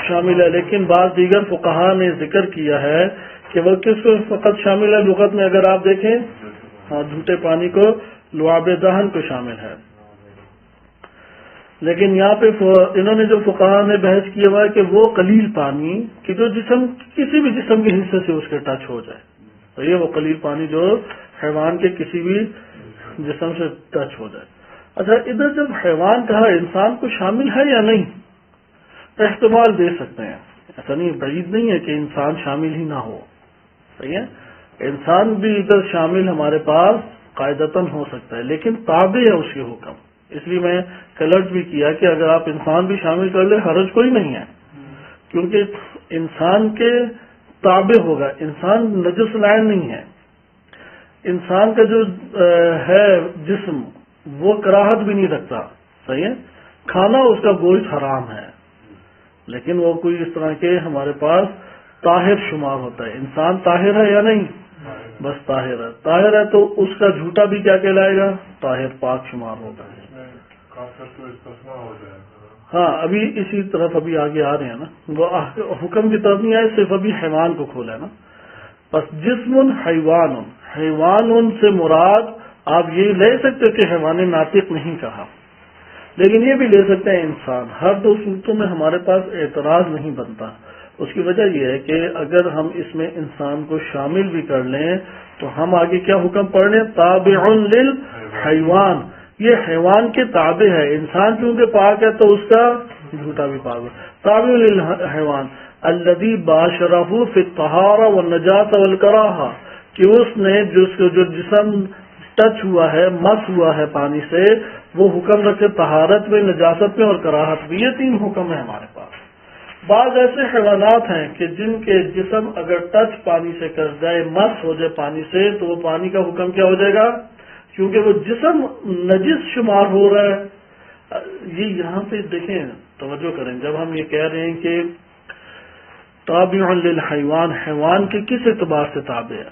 شامل ہے. لیکن بعض دیگر فقہا نے ذکر کیا ہے کہ وہ کس کو فقط شامل ہے. لغت میں اگر آپ دیکھیں, ہاں, جھوٹے پانی کو لعاب دہن کو شامل ہے. لیکن یہاں پہ انہوں نے جو فقہا نے بحث کیا ہوا ہے کہ وہ قلیل پانی کہ جو جسم کسی بھی جسم کے حصے سے اس کے ٹچ ہو جائے, تو یہ وہ قلیل پانی جو حیوان کے کسی بھی جسم سے ٹچ ہو جائے. اچھا, ادھر جب حیوان کہا انسان کو شامل ہے یا نہیں, احتمال دے سکتے ہیں. ایسا نہیں, بعید نہیں ہے کہ انسان شامل ہی نہ ہو. صحیح ہے, انسان بھی ادھر شامل ہمارے پاس قاعدتاً ہو سکتا ہے, لیکن تابع ہے اس کے حکم. اس لیے میں کلرٹ بھی کیا کہ اگر آپ انسان بھی شامل کر لیں حرج کوئی نہیں ہے, کیونکہ انسان کے تابع ہوگا. انسان نجس لائن نہیں ہے. انسان کا جو ہے جسم وہ کراہت بھی نہیں رکھتا. صحیح ہے, کھانا اس کا گوشت حرام ہے, لیکن وہ کوئی اس طرح کے ہمارے پاس طاہر شمار ہوتا ہے. انسان طاہر ہے یا نہیں, بس طاہر ہے. طاہر ہے تو اس کا جھوٹا بھی کیا کہلائے گا, طاہر پاک شمار ہوتا ہے. ہاں, ابھی اسی طرف ابھی آگے آ رہے ہیں نا, وہ حکم کی طرف نہیں آئے, صرف ابھی حیوان کو کھولا ہے نا. بس جسم حیوان, حیوان سے مراد آپ یہ لے سکتے کہ حیوان ناطق نہیں کہا, لیکن یہ بھی لے سکتے ہیں انسان. ہر دو صورتوں میں ہمارے پاس اعتراض نہیں بنتا. اس کی وجہ یہ ہے کہ اگر ہم اس میں انسان کو شامل بھی کر لیں تو ہم آگے کیا حکم پڑھ لیں, تابع للحیوان, یہ حیوان کے تابع ہے. انسان چونکہ پاک ہے تو اس کا جھوٹا بھی پاک ہے. تابع للحیوان الذی باشرہ فی الطہارہ والنجاسہ والکراہہ, کہ اس نے جو جسم ٹچ ہوا ہے, مس ہوا ہے پانی سے, وہ حکم رکھے طہارت میں, نجاست میں اور کراہت میں. یہ تین حکم ہیں ہمارے پاس. بعض ایسے حیوانات ہیں کہ جن کے جسم اگر ٹچ پانی سے کر جائے, مس ہو جائے پانی سے, تو وہ پانی کا حکم کیا ہو جائے گا, کیونکہ وہ جسم نجس شمار ہو رہا ہے. یہ یہاں پہ دیکھیں، توجہ کریں، جب ہم یہ کہہ رہے ہیں کہ تابع للحیوان، حیوان کے کس اعتبار سے تابع ہے؟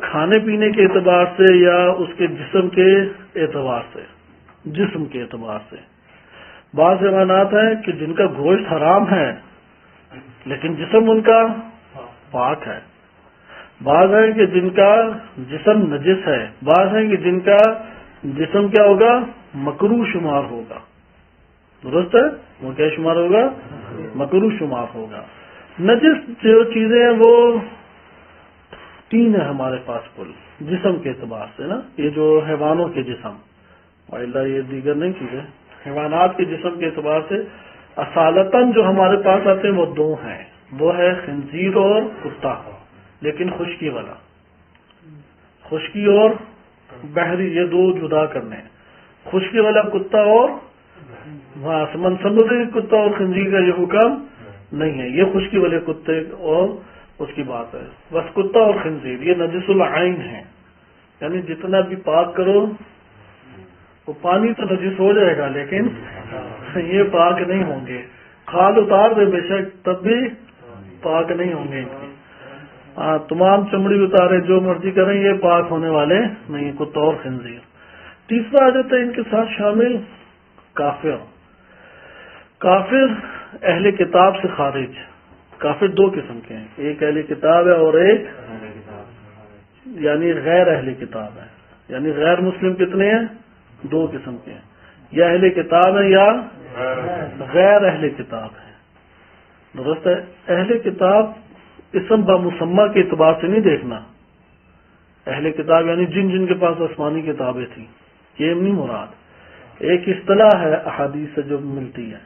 کھانے پینے کے اعتبار سے یا اس کے جسم کے اعتبار سے؟ جسم کے اعتبار سے۔ بعض حیوانات ہیں کہ جن کا گوشت حرام ہے لیکن جسم ان کا پاک ہے، بعض ہیں کہ جن کا جسم نجس ہے، بعض ہیں کہ جن کا جسم کیا ہوگا، مکروہ شمار ہوگا، درست ہے، وہ کیا شمار ہوگا، مکروہ شمار ہوگا۔ نجس جو چیزیں ہیں وہ تین ہیں ہمارے پاس کل جسم کے اعتبار سے نا، یہ جو حیوانوں کے جسم، اللہ یہ دیگر نہیں چیزیں، حیوانات کے جسم کے اعتبار سے اصالتاً جو ہمارے پاس آتے ہیں وہ دو ہیں، وہ ہے خنزیر اور کتا، لیکن خشکی والا، خشکی اور بحری، یہ دو جدا کرنے ہیں۔ خشکی والا کتا اور سمندری کتا اور خنزیر کا یہ حکم نہیں ہے، یہ خشکی والے کتے اور اس کی بات ہے، بس کتا اور خنزیر یہ نجس العین ہے، یعنی جتنا بھی پاک کرو وہ پانی تو نجس ہو جائے گا لیکن یہ پاک نہیں ہوں گے، کھال اتار دے بے شک تب بھی پاک نہیں ہوں گے، تمام چمڑی اتارے جو مرضی کریں یہ پاک ہونے والے نہیں، کتا اور خنزیر۔ تیسرا آ جاتا ہے ان کے ساتھ شامل کافر۔ کافر اہل کتاب سے خارج، کافر دو قسم کے ہیں، ایک اہل کتاب ہے اور ایک یعنی غیر اہل کتاب ہے، یعنی غیر مسلم کتنے ہیں، دو قسم کے ہیں، یا اہل کتاب ہے یا غیر اہل کتاب ہے، درست ہے۔ اہل کتاب اسم بمسمہ کے اعتبار سے نہیں دیکھنا، اہل کتاب یعنی جن جن کے پاس آسمانی کتابیں تھیں، یہ نہیں مراد، ایک اصطلاح ہے احادیث سے جو ملتی ہے،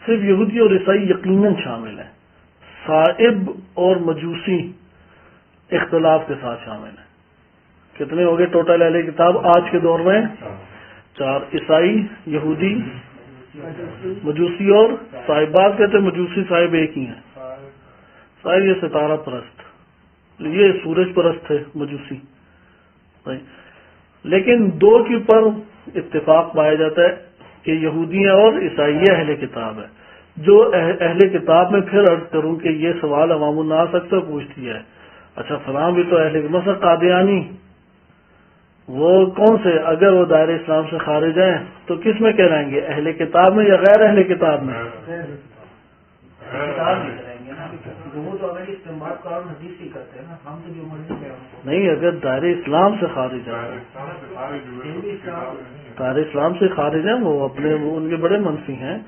صرف یہودی اور عیسائی یقیناً شامل ہیں، صائب اور مجوسی اختلاف کے ساتھ شامل ہیں۔ کتنے ہو گئے ٹوٹل اہل کتاب آج کے دور میں؟ چار، عیسائی، یہودی، مجوسی اور صائب۔ بعض کہتے ہیں مجوسی صائب ایک ہی ہیں، صائب یہ ستارہ پرست، یہ سورج پرست تھے مجوسی، لیکن دو کے اوپر اتفاق پایا جاتا ہے کہ یہودی ہیں اور عیسائی اہل کتاب ہے۔ جو اہل کتاب میں پھر عرض کروں کہ یہ سوال عوام الناس اکثر پوچھتی ہے، اچھا فلاں بھی تو اہل، مثلا قادیانی، وہ کون سے، اگر وہ دائرہ اسلام سے خارج ہیں تو کس میں کہلائیں گے، اہل کتاب میں یا غیر اہل کتاب میں؟ وہ تو اگر استعمال قرآن حدیث ہی کرتے ہیں نا، ہم تو جو مرضی کہیں نہیں، اگر دائرہ اسلام سے خارج ہیں، دائرہ اسلام سے خارج ہیں وہ اپنے ان کے بڑے منفی ہیں۔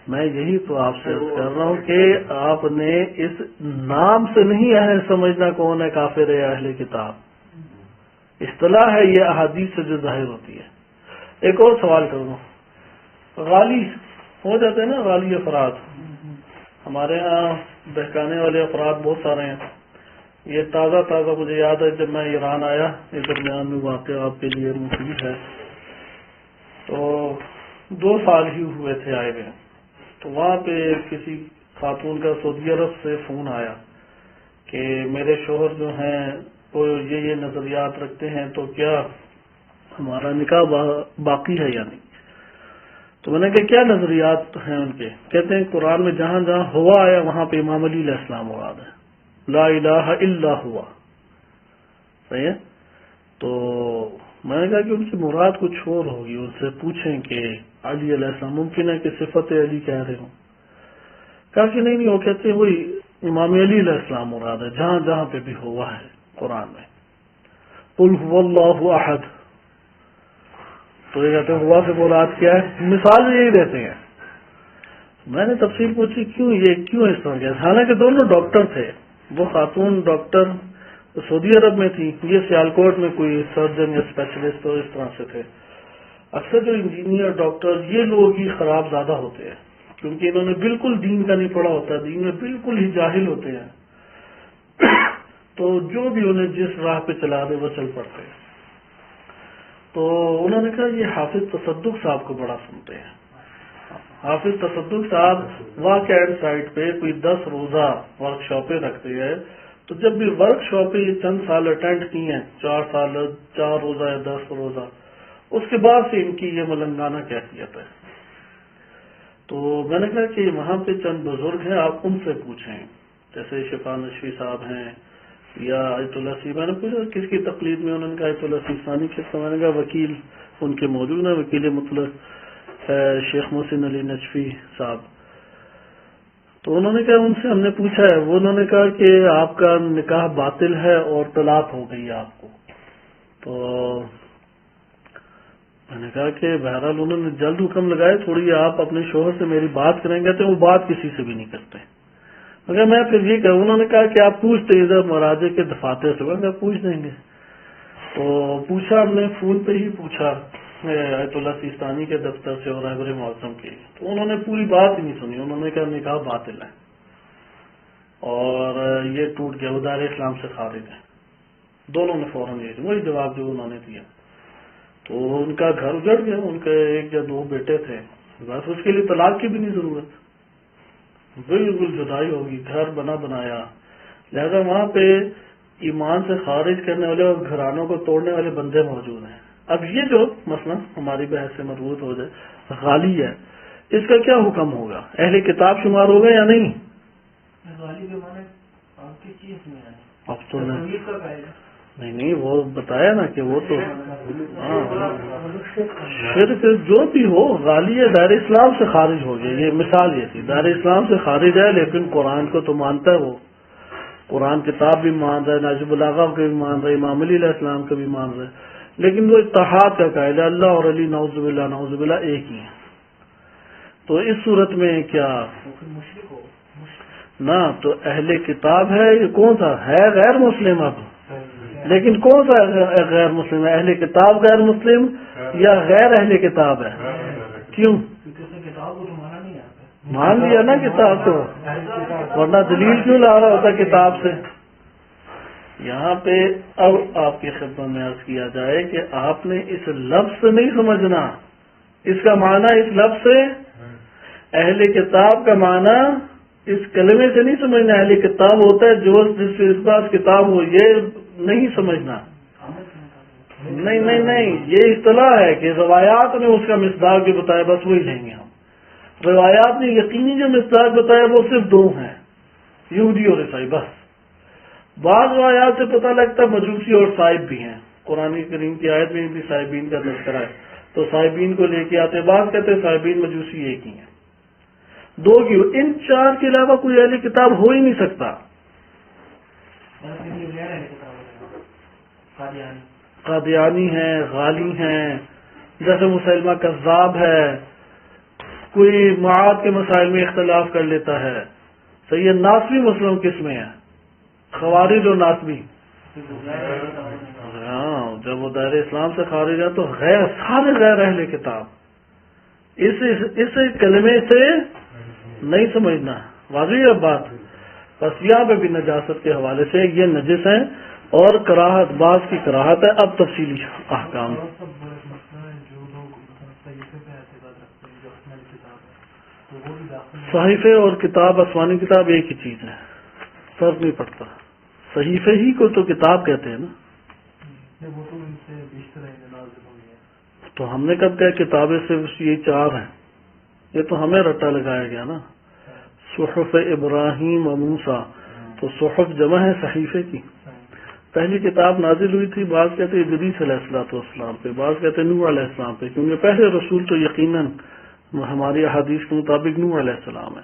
میں یہی تو آپ سے عرض کر رہا ہوں کہ آپ نے اس نام سے نہیں اہل سمجھنا کون ہے کافر ہے یا اہل کتاب، اصطلاح ہے یہ احادیث سے جو ظاہر ہوتی ہے۔ ایک اور سوال کروں، غالی ہو جاتے ہیں نا، غالی افراد، ہمارے ہاں بہکانے والے افراد بہت سارے ہیں۔ یہ تازہ مجھے یاد ہے جب میں ایران آیا، اس درمیان میں واقعہ آپ کے لیے مفید ہے، تو 2 سال ہی ہوئے تھے آئے ہوئے، تو وہاں پہ کسی خاتون کا سعودی عرب سے فون آیا کہ میرے شوہر جو ہیں وہ یہ نظریات رکھتے ہیں، تو کیا ہمارا نکاح باقی ہے یا نہیں؟ تو میں نے کہا کیا نظریات ہیں ان کے؟ کہتے ہیں قرآن میں جہاں جہاں ہوا آیا وہاں پہ امام علی علیہ السلام مراد ہے، لا الہ الا ہوا، صحیح ہے؟ تو میں نے کہا کہ ان کی مراد کچھ اور ہوگی، ان سے پوچھیں کہ علی علیہ السلام ممکن ہے کہ صفت علی کہہ رہے ہوں۔ کہا کہ نہیں وہ کہتے ہیں وہی امام علی علیہ السلام مراد ہے جہاں جہاں پہ بھی ہوا ہے قرآن میں، قل هو اللہ احد، تو یہ کہتے ہیں ہوا سے مراد کیا ہے؟ مثال یہی دیتے ہیں۔ میں نے تفصیل پوچھی کیوں اس طرح کیا، حالانکہ دونوں ڈاکٹر تھے، وہ خاتون ڈاکٹر سعودی عرب میں تھی، یہ سیالکوٹ میں کوئی سرجن یا اسپیشلسٹ اور اس طرح سے تھے۔ اکثر جو انجینئر ڈاکٹر یہ لوگ ہی خراب زیادہ ہوتے ہیں، کیونکہ انہوں نے بالکل دین کا نہیں پڑھا ہوتا، دین میں بالکل ہی جاہل ہوتے ہیں، تو جو بھی انہیں جس راہ پہ چلا دے وہ چل پڑتے ہیں۔ تو انہوں نے کہا یہ حافظ تصدق صاحب کو بڑا سنتے ہیں، حافظ تصدق صاحب واقع سائٹ پہ کوئی 10 روزہ ورک شاپیں رکھتے ہیں، تو جب بھی ورک شاپیں یہ چند سال اٹینڈ کی ہیں، 4 روزہ یا 10 روزہ، اس کے بعد سے ان کی یہ ملنگانہ کیفیت ہے. تو میں نے کہا کہ وہاں پہ چند بزرگ ہیں، آپ ان سے پوچھیں، جیسے شفا نشوی صاحب ہیں یا آیت اللہ سی. میں نے پوچھا کس کی تقلید میں، انہوں نے کہا آیت اللہ سیستانی کے. میں نے کہا وکیل ان کے موجود ہیں، وکیل مطلق شیخ محسن علی نجفی صاحب. تو انہوں نے کہا ان سے ہم نے پوچھا ہے، وہ انہوں نے کہا کہ آپ کا نکاح باطل ہے اور طلاق ہو گئی آپ کو. تو میں نے کہا کہ بہرحال انہوں نے جلد حکم لگائے تھوڑی آپ اپنے شوہر سے میری بات کریں گے، تو وہ بات کسی سے بھی نہیں کرتے. مگر میں پھر یہ کہوں، انہوں نے کہا کہ آپ پوچھتے ادھر مراجع کے دفاتر سے، میں پوچھ دیں گے. تو پوچھا ہم نے، فون پہ ہی پوچھا آیت اللہ سیستانی کے دفتر سے اور رہبر معظم کے. تو انہوں نے پوری بات ہی نہیں سنی. انہوں نے کہا نکاح باطل ہے اور یہ ٹوٹ گیا، وہ دائرہ اسلام سے خارج ہے. دونوں نے فوراً یہ وہی جواب جو انہوں نے دیا. تو ان کا گھر اجڑ گیا، ان کے ایک یا دو بیٹے تھے، بس اس کے لیے طلاق کی بھی نہیں ضرورت، بالکل جدائی ہوگی، گھر بنا بنایا. لہذا وہاں پہ ایمان سے خارج کرنے والے اور گھرانوں کو توڑنے والے بندے موجود ہیں. اب یہ جو مسئلہ ہماری بحث سے مربوط ہو جائے، غالی ہے، اس کا کیا حکم ہوگا؟ اہل کتاب شمار ہوگا یا نہیں؟ غالی کے معنی آپ کی چیز میں ہے، اب تو تمیز کا قائل ہے. نہیں وہ بتایا نا کہ وہ تو شرک جو بھی ہو، غالی ہے، دائر اسلام سے خارج ہو گیا. یہ مثال یہ تھی، دائر اسلام سے خارج ہے لیکن قرآن کو تو مانتا ہے، وہ قرآن کتاب بھی مان رہا ہے، ناجب الغا کو بھی مان رہا ہے، امام علی علیہ السلام کو بھی مان رہا ہے، لیکن وہ اتحاد کا قائل ہے. اللہ اور علی نعوذ باللہ ایک ہی ہیں. تو اس صورت میں کیا مشرک ہو نہ تو اہل کتاب ہے، یہ کون سا ہے؟ غیر مسلم. اب لیکن کون سا غیر مسلم ہے؟ اہل کتاب غیر مسلم یا غیر اہل کتاب ہے؟ کیوں؟ کیونکہ اس نے کتاب کو تو مانا نہیں آتا. مان لیا نا کتاب کو، ورنہ دلیل کیوں لا رہا ہوتا کتاب سے؟ یہاں پہ اب آپ کی خدمت میں عرض کیا جائے کہ آپ نے اس لفظ سے نہیں سمجھنا. اس کا معنی اس لفظ سے، اہل کتاب کا معنی اس کلمے سے نہیں سمجھنا. اہل کتاب ہوتا ہے جو جس پاس کتاب ہو، یہ نہیں سمجھنا. نہیں، یہ اصطلاح ہے کہ روایات نے اس کا مصداق جو بتایا بس وہی لیں گے ہم. روایات نے یقینی جو مصداق بتایا وہ صرف دو ہیں، یہودی اور عیسائی بس. بعض روایات سے پتہ لگتا ہے مجوسی اور صائب بھی ہیں. قرآن کریم کی آیت میں بھی صائبین کا تذکرہ ہے، تو صائبین کو لے کے آتے. بعض کہتے ہیں صائبین مجوسی ایک ہی ہیں، دو کی. ان چار کے علاوہ کوئی اہل کتاب ہو ہی نہیں سکتا. قادیانی ہیں، غالی ہیں، جیسے مسلمہ کذاب ہے، کوئی معاد کے مسائل میں اختلاف کر لیتا ہے. صحیح ہے. ناسبی مسلم کس میں ہے؟ خوارج اور ناسبی. ہاں، جب وہ دائر اسلام سے خارج ہے تو غیر، سارے غیر اہل کتاب. اس کلمے سے نہیں سمجھنا. واضح ہے بات. بس یہاں پہ بھی نجاست کے حوالے سے یہ نجس ہیں اور کراہت، بعض کی کراہت ہے. اب تفصیلی احکام. صحیفے اور کتاب، آسمانی کتاب ایک ہی چیز ہے، فرق نہیں پڑتا. صحیفے ہی کو تو کتاب کہتے ہیں نا. تو ہم نے کب کہا کتابیں صرف یہ چار ہیں؟ یہ تو ہمیں رٹا لگایا گیا نا. صحف ابراہیم و موسیٰ، تو صحف جمع ہے صحیفے کی. پہلی کتاب نازل ہوئی تھی، بعض کہتے ہیں ادریس علیہ السلام پہ، بعض کہتے ہیں نوح علیہ السلام پہ، کیونکہ پہلے رسول تو یقیناً ہماری احادیث کے مطابق نوح علیہ السلام ہے.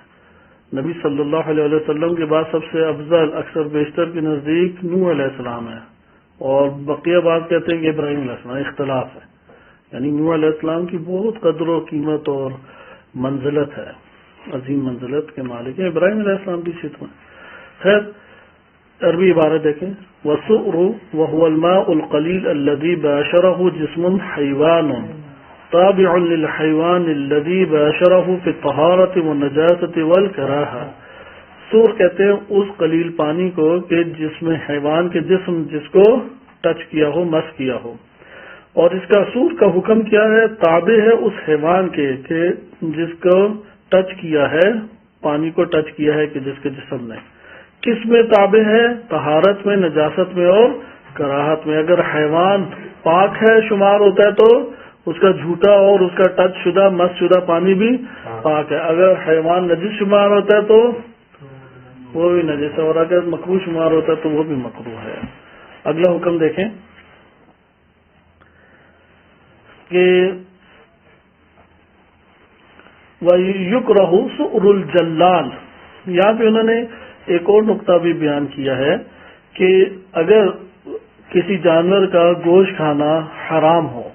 نبی صلی اللہ علیہ وسلم کے بعد سب سے افضل اکثر بیشتر کے نزدیک نوح علیہ السلام ہے، اور بقیہ بات کہتے ہیں کہ ابراہیم علیہ السلام. اختلاف ہے. یعنی نوح علیہ السلام کی بہت قدر و قیمت اور منزلت ہے، عظیم منزلت کے مالک ہیں. ابراہیم علیہ السلام بھی اسی طرح. خیر، عربی عبارت دیکھیں. وَالسُّؤْرُ وَهُوَ الْمَاءُ الْقَلِيلُ الَّذِي بَاشَرَهُ جِسْمٌ حَيْوَانٌ تابع للحیوان الذی باشرہ فی الطہارۃ والنجاسۃ والکراہہ. سور کہتے ہیں اس قلیل پانی کو کہ جس میں حیوان کے جسم جس کو ٹچ کیا ہو، مس کیا ہو. اور اس کا سور کا حکم کیا ہے؟ تابع ہے اس حیوان کے کہ جس کو ٹچ کیا ہے، پانی کو ٹچ کیا ہے کہ جس کے جسم نے. کس میں تابع ہے؟ طہارت میں، نجاست میں اور کراہت میں. اگر حیوان پاک ہے شمار ہوتا ہے تو اس کا جھوٹا اور اس کا ٹچ شدہ مس شدہ پانی بھی پاک ہے. اگر حیوان نجس شمار ہوتا ہے تو وہ بھی نجس ہے، اور اگر مکروہ شمار ہوتا ہے تو وہ بھی مکروہ ہے. اگلا حکم دیکھیں کہ وَيُكْرَهُ سُؤْرُ الْجَلَّالِ. یہاں پہ انہوں نے ایک اور نقطہ بھی بیان کیا ہے کہ اگر کسی جانور کا گوشت کھانا حرام ہو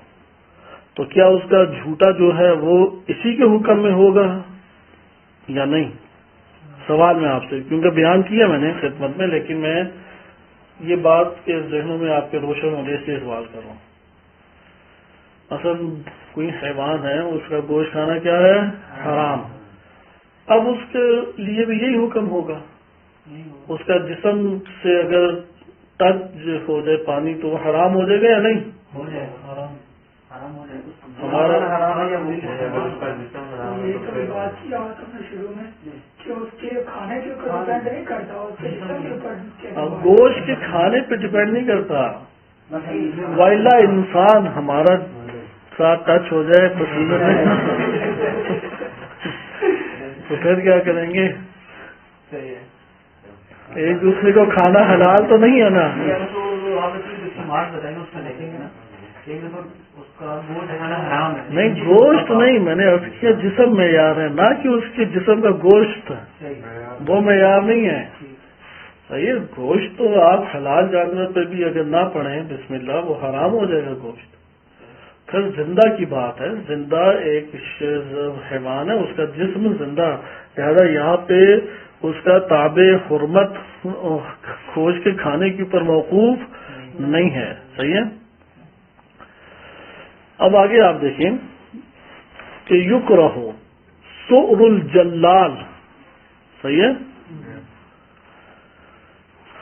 تو کیا اس کا جھوٹا جو ہے وہ اسی کے حکم میں ہوگا یا نہیں؟ سوال میں آپ سے، کیونکہ بیان کیا میں نے خدمت میں، لیکن میں یہ بات کے ذہنوں میں آپ کے روشن ہونے سے سوال کر رہا ہوں. اصل کوئی حیوان ہے، اس کا گوشت کھانا کیا ہے؟ حرام. اب اس کے لیے بھی یہی حکم ہوگا. اس کا جسم سے اگر ٹچ ہو جائے پانی تو وہ حرام ہو جائے گا یا نہیں؟ ہو جائے حرام، حرام ہو جائے. ہمارا بات کیا شروع میں کہ اس کے کھانے کے اوپر ڈپینڈ نہیں کرتا، اس کے جسم کے اوپر. اب گوشت کے کھانے پہ ڈپینڈ نہیں کرتا. وائلا انسان ہمارا ساتھ ٹچ ہو جائے پسینے میں تو پھر کیا کریں گے؟ ایک دوسرے کو کھانا حلال تو نہیں ہے نا. نہیں گوشت نہیں، میں نے عرض کیا جسم معیار ہے، نہ کہ اس کے جسم کا گوشت وہ معیار نہیں ہے. صحیح ہے، گوشت تو آپ حلال جانور پہ بھی اگر نہ پڑھیں بسم اللہ وہ حرام ہو جائے گا گوشت. پھر زندہ کی بات ہے، زندہ ایک حیوان ہے، اس کا جسم زندہ، لہٰذا یہاں پہ اس کا تابع حرمت کھوج کے کھانے کے اوپر موقوف نہیں ہے. صحیح ہے. اب آگے آپ دیکھیں کہ یکرہ سؤر الجلال. صحیح ہے.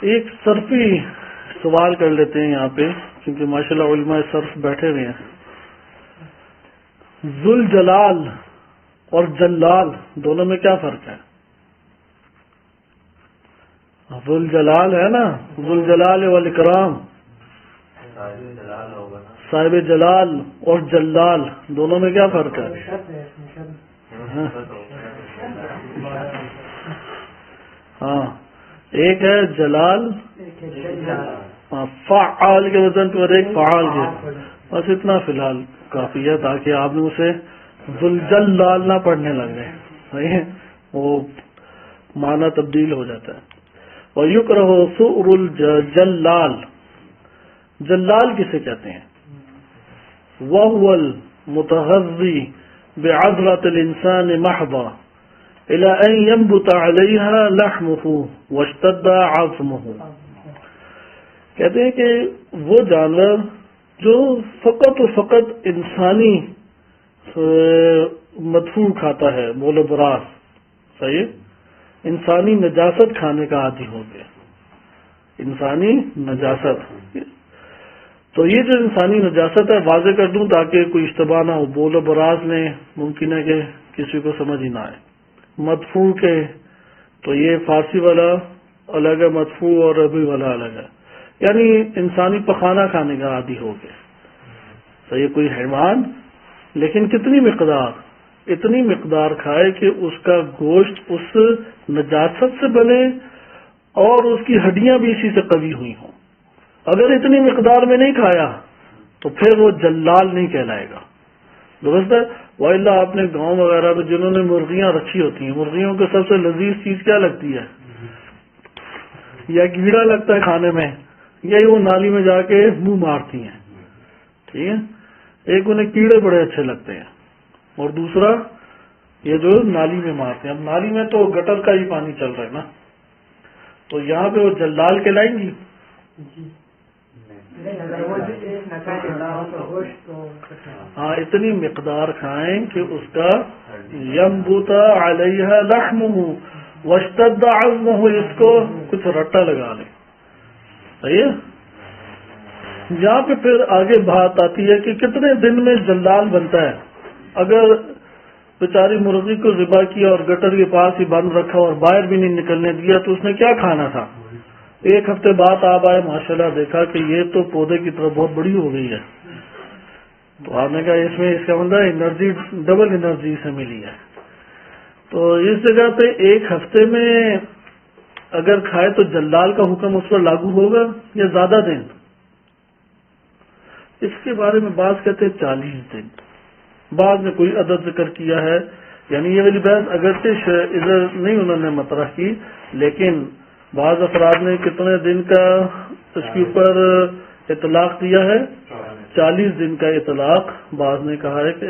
ایک صرفی سوال کر لیتے ہیں یہاں پہ، کیونکہ ماشاءاللہ علماء صرف بیٹھے ہوئے ہیں. ذل جلال اور جلال دونوں میں کیا فرق ہے؟ ذل جلال ہے نا، ذل جلال والاکرام، صاحب جلال اور جلال دونوں میں کیا فرق ہے؟ ہاں، ایک ہے جلال فعال کے وزن پر، ایک فعال کے. بس اتنا فی الحال کافی ہے تاکہ آپ نے اسے ذوالجلال نہ پڑھنے لگ جائے. صحیح ہے، وہ معنی تبدیل ہو جاتا ہے. وَيُكْرَهُ سُؤْرُ الجلال. جلال کسے کہتے ہیں؟ وَهُوَ الْمُتَغَذِّي بِعَضْلَةِ الْإِنسَانِ مَحْضًا إِلَىٰ أَنْ يَنْبُتَ عَلَيْهَا لَحْمُهُ وَاشْتَدَّ عَظْمُهُ. کہتے ہیں کہ وہ جانور جو فقط و فقط انسانی مدفوع کھاتا ہے، مول و براز. صحیح، انسانی نجاست کھانے کا عادی ہو گیا. انسانی نجاست، تو یہ جو انسانی نجاست ہے واضح کر دوں تاکہ کوئی اشتباہ نہ ہو. بول و براز میں ممکن ہے کہ کسی کو سمجھ ہی نہ آئے. مدفوع کے تو یہ فارسی والا الگ ہے، مدفوع اور عربی والا الگ ہے. یعنی انسانی پخانہ کھانے کا عادی ہو گیا. صحیح، کوئی حیوان لیکن کتنی مقدار؟ اتنی مقدار کھائے کہ اس کا گوشت اس نجاست سے بنے اور اس کی ہڈیاں بھی اسی سے قوی ہوئی ہوں. اگر اتنی مقدار میں نہیں کھایا تو پھر وہ جلال نہیں کہلائے گا. درست ہے. وَإِلَّا آپ نے گاؤں وغیرہ میں جنہوں نے مرغیاں رکھی ہوتی ہیں، مرغیوں کو سب سے لذیذ چیز کیا لگتی ہے؟ یا کیڑا لگتا ہے کھانے میں، یا وہ نالی میں جا کے منہ مارتی ہیں. ٹھیک ہے، ایک انہیں کیڑے بڑے اچھے لگتے ہیں اور دوسرا یہ جو نالی میں مارتے ہیں. اب نالی میں تو گٹر کا ہی پانی چل رہا ہے نا، تو یہاں پہ وہ جلال کہلائیں گی. ہاں، اتنی مقدار کھائیں کہ اس کا ينبت علیہ لحمہ واشتد عظمہ، اس کو کچھ رٹا لگا لیں. صحیح ہے. یہاں پہ پھر آگے بات آتی ہے کہ کتنے دن میں جلال بنتا ہے. اگر بیچاری مرغی کو ذبح کیا اور گٹر کے پاس ہی بند رکھا اور باہر بھی نہیں نکلنے دیا تو اس نے کیا کھانا تھا؟ ایک ہفتے بعد آپ آئے، ماشاءاللہ دیکھا کہ یہ تو پودے کی طرف بہت بڑی ہو گئی ہے. تو آپ نے کہا اس میں اس کا مطلب انرجی ڈبل انرجی سے ملی ہے. تو اس جگہ پہ ایک ہفتے میں اگر کھائے تو جلال کا حکم اس پر لاگو ہوگا یا زیادہ دن؟ اس کے بارے میں بعض کہتے ہیں 40 دن، بعض نے کوئی عدد ذکر کیا ہے. یعنی یہ والی بحث اگرچہ ادھر نہیں انہوں نے مطرح کی، لیکن بعض افراد نے کتنے دن کا اس کے اوپر اطلاق دیا ہے؟ 40 دن کا اطلاق. بعض نے کہا ہے کہ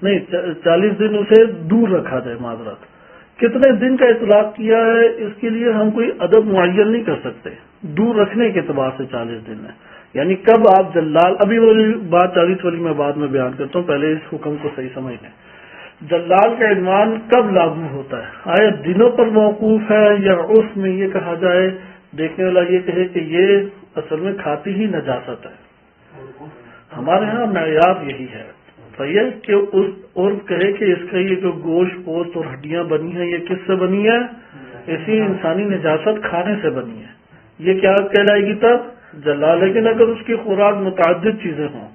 نہیں 40 دن اسے دور رکھا جائے. معذرت، کتنے دن کا اطلاق کیا ہے اس کے لیے ہم کوئی عدد معین نہیں کر سکتے. دور رکھنے کے اعتبار سے 40 دن ہے. یعنی کب آپ جلال، ابھی والی بات 40 والی میں بعد میں بیان کرتا ہوں، پہلے اس حکم کو صحیح سمجھ لیں. جلال کا عنوان کب لاگو ہوتا ہے؟ آیا دنوں پر موقوف ہے یا عرف میں یہ کہا جائے، دیکھنے والا یہ کہے کہ یہ اصل میں کھاتی ہی نجاست ہے؟ ہمارے ہاں معیار یہی ہے. صحیح ہے کہ اس عرف کہے کہ اس کا یہ جو گوشت پوست اور ہڈیاں بنی ہیں یہ کس سے بنی ہے؟ اسی انسانی نجاست کھانے سے بنی ہے. یہ کیا کہلائے گی تب؟ جلال. لیکن اگر اس کی خوراک متعدد چیزیں ہوں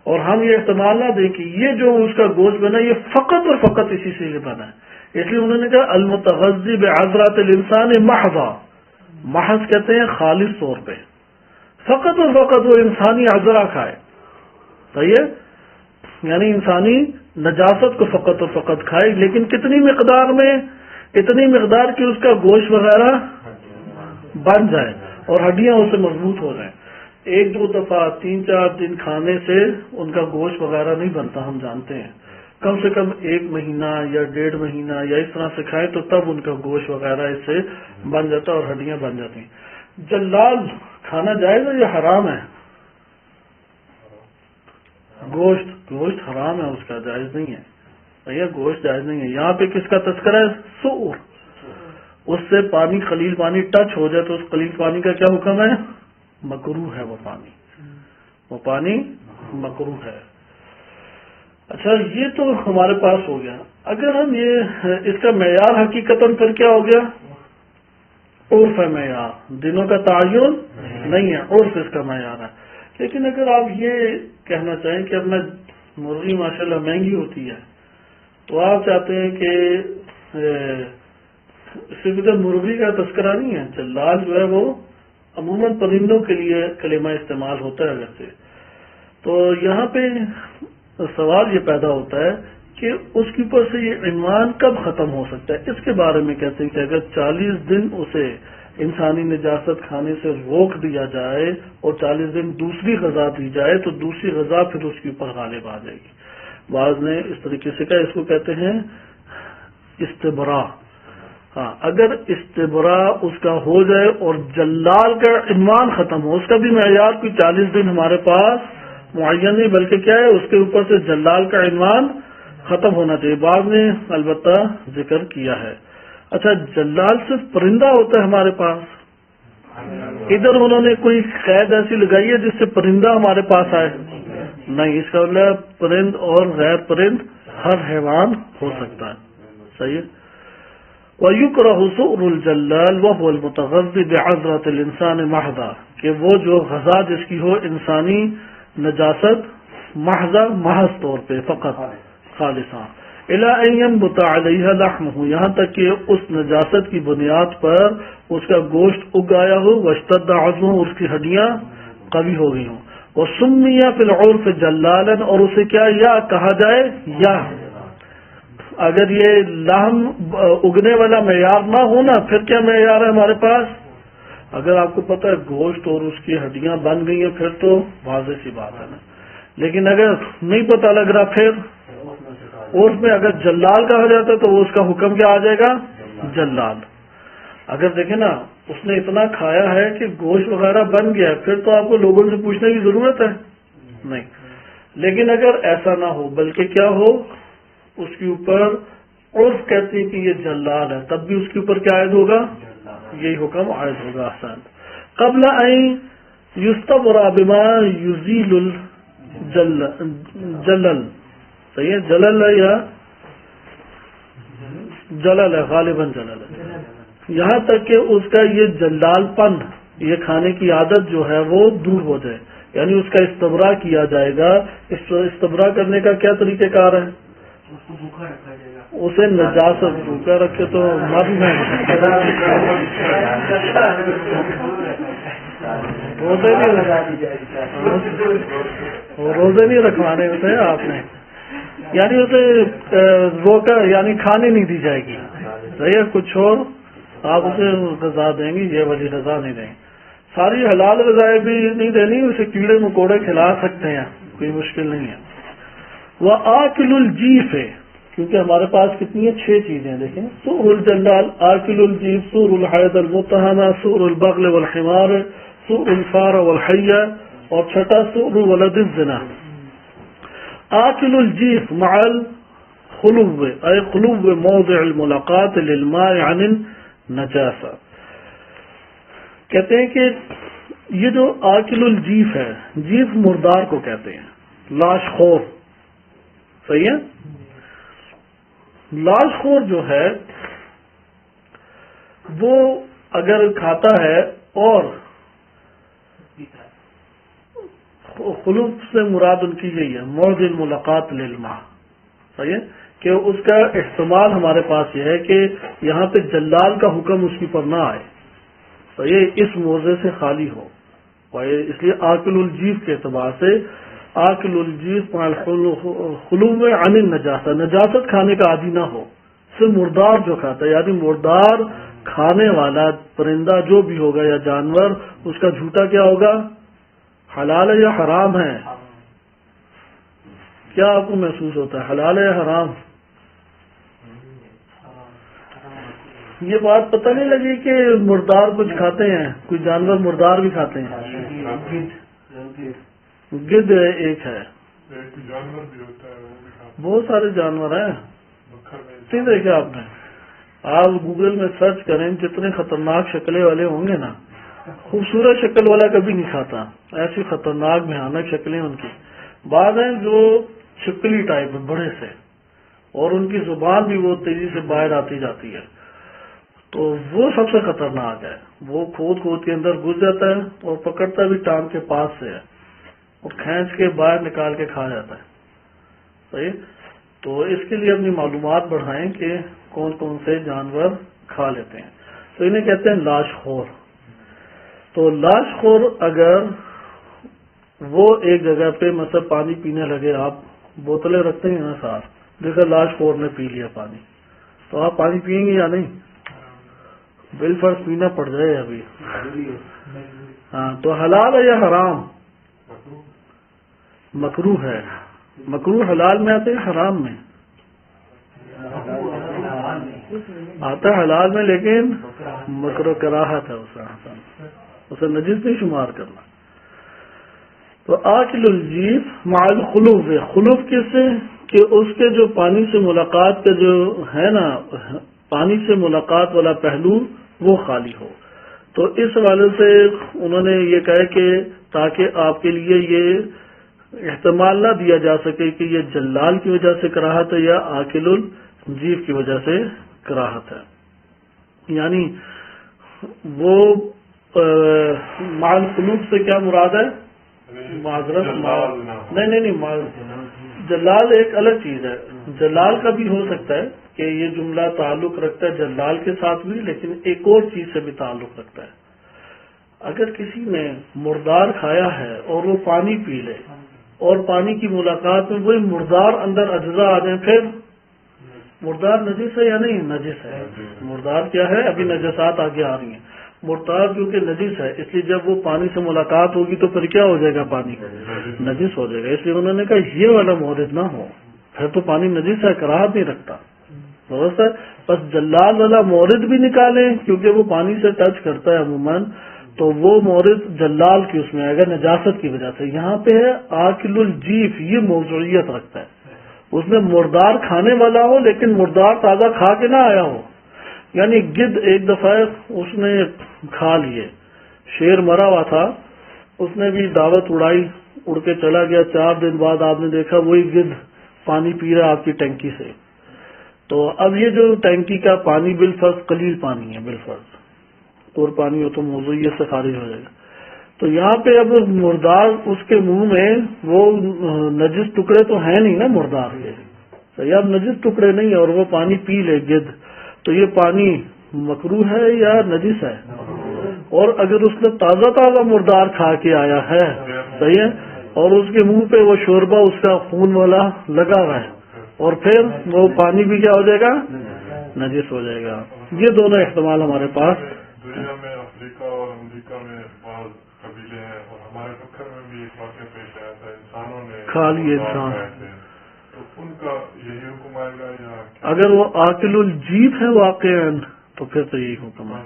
اور ہم یہ احتمال نہ دیں کہ یہ جو اس کا گوشت بنا یہ فقط اور فقط اسی سے بنا ہے، اس لیے انہوں نے کہا المتغذی بعذرات الانسان محضا. محض کہتے ہیں خالص طور پہ، فقط اور فقط وہ انسانی عذرا کھائے. صحیح ہے؟ یعنی انسانی نجاست کو فقط اور فقط کھائے، لیکن کتنی مقدار میں؟ اتنی مقدار کہ اس کا گوشت وغیرہ بن جائے اور ہڈیاں اسے مضبوط ہو جائیں. 1-2 دفعہ 3-4 دن کھانے سے ان کا گوشت وغیرہ نہیں بنتا، ہم جانتے ہیں. کم سے کم 1 مہینہ یا 1.5 مہینہ یا اس طرح سے کھائیں تو تب ان کا گوشت وغیرہ اس سے بن جاتا اور ہڈیاں بن جاتی. جلال کھانا جائز ہے یا حرام ہے؟ گوشت حرام ہے، اس کا جائز نہیں ہے. بھیا گوشت جائز نہیں ہے. یہاں پہ کس کا تذکرہ ہے؟ سور. اس سے پانی، خلیل پانی ٹچ ہو جائے تو اس خلیل پانی کا کیا حکم ہے؟ مکروہ ہے. وہ پانی مکروہ ہے. اچھا یہ تو ہمارے پاس ہو گیا. اگر ہم یہ اس کا معیار حقیقتاً پھر کیا ہو گیا؟ عرف ہے معیار، دنوں کا تعین نہیں ہے، عرف اس کا معیار ہے. لیکن اگر آپ یہ کہنا چاہیں کہ اپنا مرغی ماشاءاللہ مہنگی ہوتی ہے تو آپ چاہتے ہیں کہ صرف مرغی کا تذکرہ نہیں ہے، جلال جو ہے وہ عموماً پرندوں کے لیے کلمہ استعمال ہوتا ہے. اگرچہ تو یہاں پہ سوال یہ پیدا ہوتا ہے کہ اس کے اوپر سے یہ عنوان کب ختم ہو سکتا ہے. اس کے بارے میں کہتے ہیں کہ اگر 40 دن اسے انسانی نجاست کھانے سے روک دیا جائے اور 40 دن دوسری غذا دی جائے تو دوسری غذا پھر اس کے اوپر غالب آ جائے گی. بعض نے اس طریقے سے کہا، اس کو کہتے ہیں استبراء. ہاں اگر استبراء اس کا ہو جائے اور جلال کا عنوان ختم ہو، اس کا بھی معیار کوئی 40 دن ہمارے پاس معین نہیں، بلکہ کیا ہے اس کے اوپر سے جلال کا عنوان ختم ہونا چاہیے. بعض نے البتہ ذکر کیا ہے. اچھا جلال صرف پرندہ ہوتا ہے ہمارے پاس؟ ادھر انہوں نے کوئی قید ایسی لگائی ہے جس سے پرندہ ہمارے پاس آئے؟ نہیں. اس کا مطلب پرند اور غیر پرند ہر حیوان ہو سکتا ہے. صحیح ہے. وَيُكْرَهُ سُؤْرُ الْجَلَّالِ وَهُوَ الْمُتَغَذِّي بِعَذْرَةِ الْإِنسَانِ مَحْضًا، کہ وہ جو غذا جس کی ہو انسانی نجاست محض طور پہ فقط خالصاں، إِلَىٰ أَن يَنبُتَ عَلَيْهَا لَحْمُهُ، یہاں تک کہ اس نجاست کی بنیاد پر اس کا گوشت اگ آیا ہو، وَاشْتَدَّ عَظْمُهُ، اور اس کی ہڈیاں قوی ہو گئی ہوں. وَسُمِّيَ فِي الْعُرْفِ جَلَّالًا، اور اسے کیا یا کہا جائے یا. اگر یہ لحم اگنے والا معیار نہ ہونا پھر کیا معیار ہے ہمارے پاس؟ اگر آپ کو پتہ ہے گوشت اور اس کی ہڈیاں بن گئی ہیں پھر تو واضح سی بات ہے نا. لیکن اگر نہیں پتہ لگ رہا پھر عرف میں اگر جلال کہا جاتا تو اس کا حکم کیا آ جائے گا؟ جلال. اگر دیکھیں نا اس نے اتنا کھایا ہے کہ گوشت وغیرہ بن گیا پھر تو آپ کو لوگوں سے پوچھنے کی ضرورت ہے نہیں. لیکن اگر ایسا نہ ہو بلکہ کیا ہو اس کے اوپر عرف کہتے ہیں کہ یہ جلال ہے، تب بھی اس کے اوپر کیا عائد ہوگا؟ یہی حکم عائد ہوگا. آسان. قبل ان یستبرا بما یزیل الجلل. صحیح ہے. جلل ہے یا جلل ہے؟ غالباً جلل ہے. یہاں تک کہ اس کا یہ جلال پن یہ کھانے کی عادت جو ہے وہ دور ہو جائے، یعنی اس کا استبرا کیا جائے گا۔ استبرا کرنے کا کیا طریقہ کار ہے؟ اس کو بھوکا رکھا جائے گا، اسے نجاست بھوکا رکھے تو مر میں روزے نہیں رکھوانے ہوتے ہیں آپ نے، یعنی اسے روکا، یعنی کھانے نہیں دی جائے گی، صحیح ہے؟ کچھ اور آپ اسے غذا دیں گی، یہ والی غذا نہیں دیں گی۔ ساری حلال غذائیں بھی نہیں دینی، اسے کیڑے مکوڑے کھلا سکتے ہیں، کوئی مشکل نہیں ہے۔ وہ آکل الجیف ہے، کیونکہ ہمارے پاس کتنی ہے؟ 6 چیزیں دیکھیں، سور الجنڈال، آکل الجیف، سور الحید المتہمہ، سور البغل والحمار، سور الفار والحیہ، اور چھٹا سور ولد الزنا۔ آکل الجیف مع الخلو، اے خلو موضع الملاقات للماء عن النجاسہ۔ کہتے ہیں کہ یہ جو آکل الجیف ہے، جیف مردار کو کہتے ہیں، لاش خور، صحیح ہے؟ لاش خور جو ہے وہ اگر کھاتا ہے، اور خلوف سے مراد ان کی یہی ہے، موضع الملاقات للماء، صحیح ہے؟ کہ اس کا احتمال ہمارے پاس یہ ہے کہ یہاں پہ جلال کا حکم اس کی پر نہ آئے، صحیح ہے؟ اس موضع سے خالی ہو، اس لیے آکل الجیف کے اعتبار سے آکل الجیف خلو میں عن النجاسہ، نجاست کھانے کا عادی نہ ہو، سے مردار جو کھاتا ہے، یعنی مردار کھانے والا پرندہ جو بھی ہوگا یا جانور، اس کا جھوٹا کیا ہوگا؟ حلال ہے یا حرام ہے؟ کیا آپ کو محسوس ہوتا ہے، حلال ہے یا حرام؟ یہ بات پتہ نہیں لگی کہ مردار کچھ کھاتے ہیں، کوئی جانور مردار بھی کھاتے ہیں؟ گدھ ایک ہے، ایک جانور بھی ہوتا ہے وہ بھی کھاتا بہت سارے جانور ہیں، ہے، بکر میں نہیں دیکھا آپ نے؟ آپ گوگل میں سرچ کریں، جتنے خطرناک شکلیں والے ہوں گے نا، خوبصورت شکل والا کبھی نہیں کھاتا، ایسی خطرناک بھیانک شکلیں ان کی۔ بعض ہیں جو چھپکلی ٹائپ ہے بڑے سے، اور ان کی زبان بھی وہ تیزی سے باہر آتی جاتی ہے، تو وہ سب سے خطرناک ہے۔ وہ کھود کے اندر گھس جاتا ہے اور پکڑتا بھی ٹانگ کے پاس سے ہے، اور کھینچ کے باہر نکال کے کھا جاتا ہے، صحیح؟ تو اس کے لیے اپنی معلومات بڑھائیں کہ کون کون سے جانور کھا لیتے ہیں۔ تو انہیں کہتے ہیں لاش خور۔ تو لاش خور اگر وہ ایک جگہ پہ مثلا پانی پینے لگے، آپ بوتلیں رکھتے ہیں نا ساتھ، جیسے لاش خور نے پی لیا پانی، تو آپ پانی پئیں گے یا نہیں؟ بالفرض پینا پڑ جائے ابھی، ہاں، تو حلال ہے یا حرام؟ مکروہ ہے۔ مکروہ حلال میں آتے ہیں حرام میں؟ آتا ہے حلال میں، لیکن مکروہ کراہت ہے، اسے نجس نہیں شمار کرنا۔ تو آکل الجیف مع الخلوف، خلوف کس سے؟ کہ اس کے جو پانی سے ملاقات کا جو ہے نا، پانی سے ملاقات والا پہلو وہ خالی ہو۔ تو اس حوالے سے انہوں نے یہ کہا کہ تاکہ آپ کے لیے یہ احتمال نہ دیا جا سکے کہ یہ جلال کی وجہ سے کراہت ہے یا آکل الجیف کی وجہ سے کراہت ہے، یعنی وہ مال قلوب سے کیا مراد ہے؟ معذرت، نہیں، جلال ایک الگ چیز ہے۔ جلال کا بھی ہو سکتا ہے کہ یہ جملہ تعلق رکھتا ہے جلال کے ساتھ بھی، لیکن ایک اور چیز سے بھی تعلق رکھتا ہے۔ اگر کسی نے مردار کھایا ہے اور وہ پانی پی لے، اور پانی کی ملاقات میں وہی مردار اندر اجزاء آ جائیں، پھر مردار نجس ہے یا نہیں؟ نجس ہے۔ مردار کیا ہے؟ ابھی نجسات آگے آ رہی ہیں۔ مردار کیونکہ نجس ہے، اس لیے جب وہ پانی سے ملاقات ہوگی تو پھر کیا ہو جائے گا؟ پانی نجس ہو جائے گا۔ اس لیے انہوں نے کہا یہ والا مورد نہ ہو، پھر تو پانی نجس ہے، کراہت نہیں رکھتا، درست ہے؟ بس جلال والا مورد بھی نکالیں، کیونکہ وہ پانی سے ٹچ کرتا ہے عموماً، تو وہ مورد جلال کی اس میں آئے گا نجاست کی وجہ سے۔ یہاں پہ ہے آکل الجیف، یہ موضوعیت رکھتا ہے، اس میں مردار کھانے والا ہو لیکن مردار تازہ کھا کے نہ آیا ہو۔ یعنی گدھ ایک دفعہ اس نے کھا لیے، شیر مرا ہوا تھا، اس نے بھی دعوت اڑائی، اڑ کے چلا گیا، 4 دن بعد آپ نے دیکھا وہی گدھ پانی پی رہا آپ کی ٹینکی سے۔ تو اب یہ جو ٹینکی کا پانی بالفرض قلیل پانی ہے، بالفرض اور پانی ہو تو موضوعیت سے خارج ہو جائے گا. تو یہاں پہ اب مردار اس کے منہ میں وہ نجس ٹکڑے تو ہیں نہیں نا مردار کے, صحیح, اب نجس ٹکڑے نہیں اور وہ پانی پی لے گد, تو یہ پانی مکروہ ہے یا نجس ہے؟ اور اگر اس نے تازہ مردار کھا کے آیا ہے, صحیح ہے, اور اس کے منہ پہ وہ شوربہ اس کا خون والا لگا ہوا ہے, اور پھر وہ پانی بھی کیا ہو جائے گا؟ نجس ہو جائے گا. یہ دونوں احتمال ہمارے پاس. دنیا میں افریقہ اور امریکہ میں بعض قبیلے ہیں, اور ہمارے پکھر میں بھی ایک واقعہ پیش آیا تھا, انسانوں نے کھا لیے انسان, تو ان کا یہی حکم آئے گا یا اگر وہ عاقل الجیب ہے واقعا تو پھر تو یہی حکم ہے.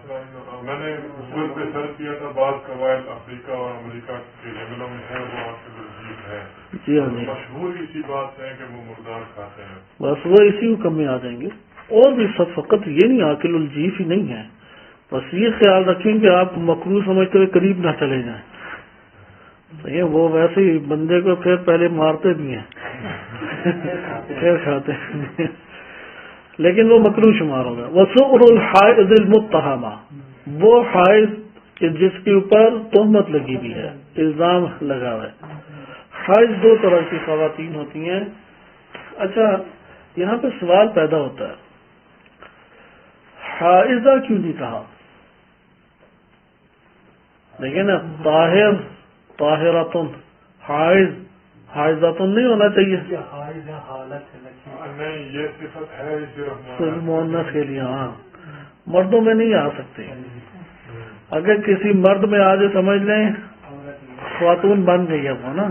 میں نے گوگل پہ سرچ کیا تھا, بعض قبائل افریقہ اور امریکہ کے جنگلوں میں ہیں وہ عاقل الجیب ہے. جی ہاں جی, مشہور اسی بات ہے کہ وہ مردار کھاتے ہیں. بس وہ اسی حکم میں آ جائیں گے. اور بھی سب فقط یہ نہیں عاقل الجیب ہی نہیں ہے, بس یہ خیال رکھیں کہ آپ مکروہ سمجھتے ہوئے قریب نہ چلے جائیں. صحیح ہے, وہ ویسے ہی بندے کو پھر پہلے مارتے بھی ہیں پھر کھاتے ہیں, لیکن وہ مکروہ شمار ہوگا. وسؤر الحائض المتہمہ, وہ حائض کہ جس کے اوپر تہمت لگی ہوئی ہے, الزام لگا ہوا ہے. حائض دو طرح کی خواتین ہوتی ہیں. اچھا, یہاں پہ سوال پیدا ہوتا ہے, حائضہ کیوں نہیں کہا؟ دیکھیں نا, طاہر, طاہراتن, حائض, حائضاتن نہیں ہونا چاہیے نہیں, یہ صفت ہے صرف مؤنث کے لیے. ہاں, مردوں میں نہیں آ سکتے. اگر کسی مرد میں آ جائے سمجھ لیں خاتون بن گئی ہے وہ نا.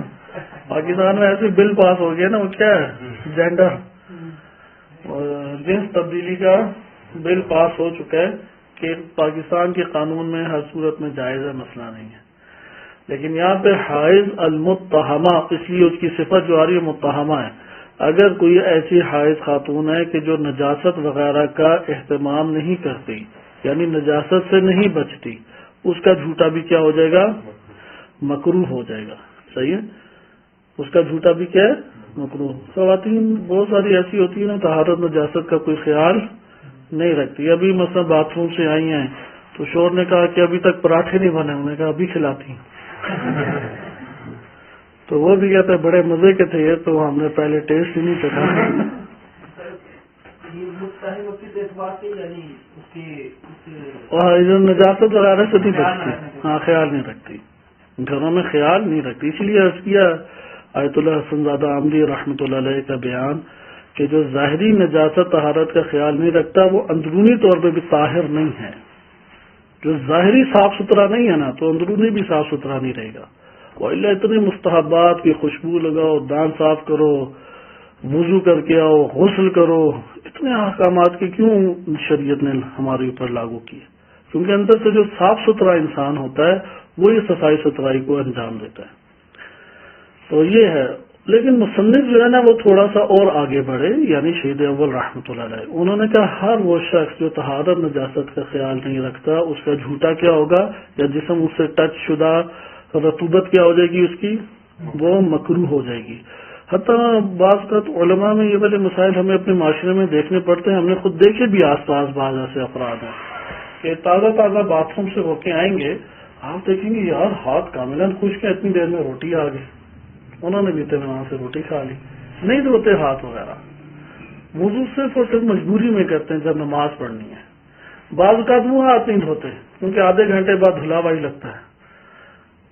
پاکستان میں ایسے بل پاس ہو گیا نا, وہ کیا ہے, جینڈر جنس تبدیلی کا بل پاس ہو چکا ہے کہ پاکستان کے قانون میں ہر صورت میں جائز ہے, مسئلہ نہیں ہے. لیکن یہاں پہ حائض المتہمہ, اس لیے اس کی صفت جو آ رہی ہے متہمہ ہے. اگر کوئی ایسی حائض خاتون ہے کہ جو نجاست وغیرہ کا اہتمام نہیں کرتی, یعنی نجاست سے نہیں بچتی, اس کا جھوٹا بھی کیا ہو جائے گا؟ مکروہ ہو جائے گا. صحیح ہے, اس کا جھوٹا بھی کیا ہے؟ مکروہ. خواتین بہت ساری ایسی ہوتی ہیں نا, طہارت نجاست کا کوئی خیال نہیں رکھتی. ابھی مثلا باتھ روم سے آئی ہیں تو شور نے کہا کہ ابھی تک پراٹھے نہیں بنے, انہوں نے کہا ابھی کھلاتی ہیں. تو وہ بھی کہتے ہیں بڑے مزے کے تھے یہ, تو ہم نے پہلے ٹیسٹ ہی نہیں کرا. نجاست وغیرہ سے نہیں بچتی, ہاں, خیال نہیں رکھتی, گھروں میں خیال نہیں رکھتی. اس لیے عرض کیا آیت اللہ حسن زادہ عاملی رحمۃ اللہ علیہ کا بیان کہ جو ظاہری نجاست طہارت کا خیال نہیں رکھتا وہ اندرونی طور پہ بھی طاہر نہیں ہے. جو ظاہری صاف ستھرا نہیں ہے نا, تو اندرونی بھی صاف ستھرا نہیں رہے گا. وَإِلَّا اتنے مستحبات کی خوشبو لگاؤ, دان صاف کرو, وضو کر کے آؤ, غسل کرو, اتنے احکامات کے کیوں شریعت نے ہمارے اوپر لاگو کیے؟ کیونکہ اندر سے جو صاف ستھرا انسان ہوتا ہے وہ یہ صفائی ستھرائی کو انجام دیتا ہے. تو یہ ہے. لیکن مصنف جو ہے نا وہ تھوڑا سا اور آگے بڑھے, یعنی شہید اول رحمۃ اللہ علیہ, انہوں نے کہا ہر وہ شخص جو طہارت نجاست کا خیال نہیں رکھتا اس کا جھوٹا کیا ہوگا, یا جسم اس سے ٹچ شدہ رطوبت کیا ہو جائے گی اس کی, وہ مکروہ ہو جائے گی. حتیٰ بعض کا علماء میں یہ والے مسائل ہمیں اپنے معاشرے میں دیکھنے پڑتے ہیں. ہم نے خود دیکھے بھی آس پاس بعض ایسے افراد ہیں کہ تازہ باتھ روم سے ہو کے آئیں گے, آپ دیکھیں گے یار ہاتھ کاملاً خشک ہے, اتنی دیر میں روٹی آ گئی, انہوں نے بھی وہاں سے روٹی کھا لی, نہیں دھوتے ہاتھ وغیرہ. وضو صرف اور صرف مجبوری میں کرتے ہیں جب نماز پڑھنی ہے. بعض اوقات وہ ہاتھ نہیں دھوتے کیونکہ آدھے گھنٹے بعد دھلاوا ہی لگتا ہے.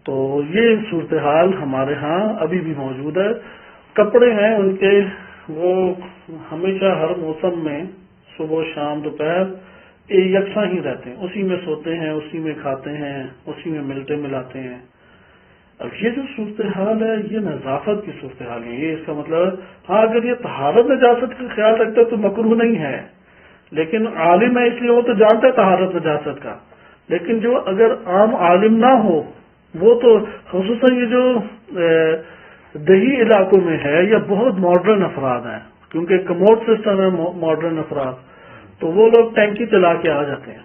تو یہ صورتحال ہمارے ہاں ابھی بھی موجود ہے. کپڑے ہیں ان کے, وہ ہمیشہ ہر موسم میں صبح شام دوپہر یکساں ہی رہتے ہیں, اسی میں سوتے ہیں, اسی میں کھاتے ہیں, اسی میں ملتے ملاتے ہیں. اب یہ جو صورتحال ہے یہ نظافت کی صورتحال ہے. یہ اس کا مطلب, ہاں اگر یہ طہارت نجاست کا خیال رکھتا ہے تو مکروہ نہیں ہے, لیکن عالم ہے اس لیے وہ تو جانتا ہے طہارت نجاست کا. لیکن جو اگر عام عالم نہ ہو, وہ تو خصوصاً یہ جو دیہی علاقوں میں ہے یا بہت ماڈرن افراد ہیں, کیونکہ کموڈ سسٹم ہے ماڈرن افراد, تو وہ لوگ ٹینکی چلا کے آ جاتے ہیں,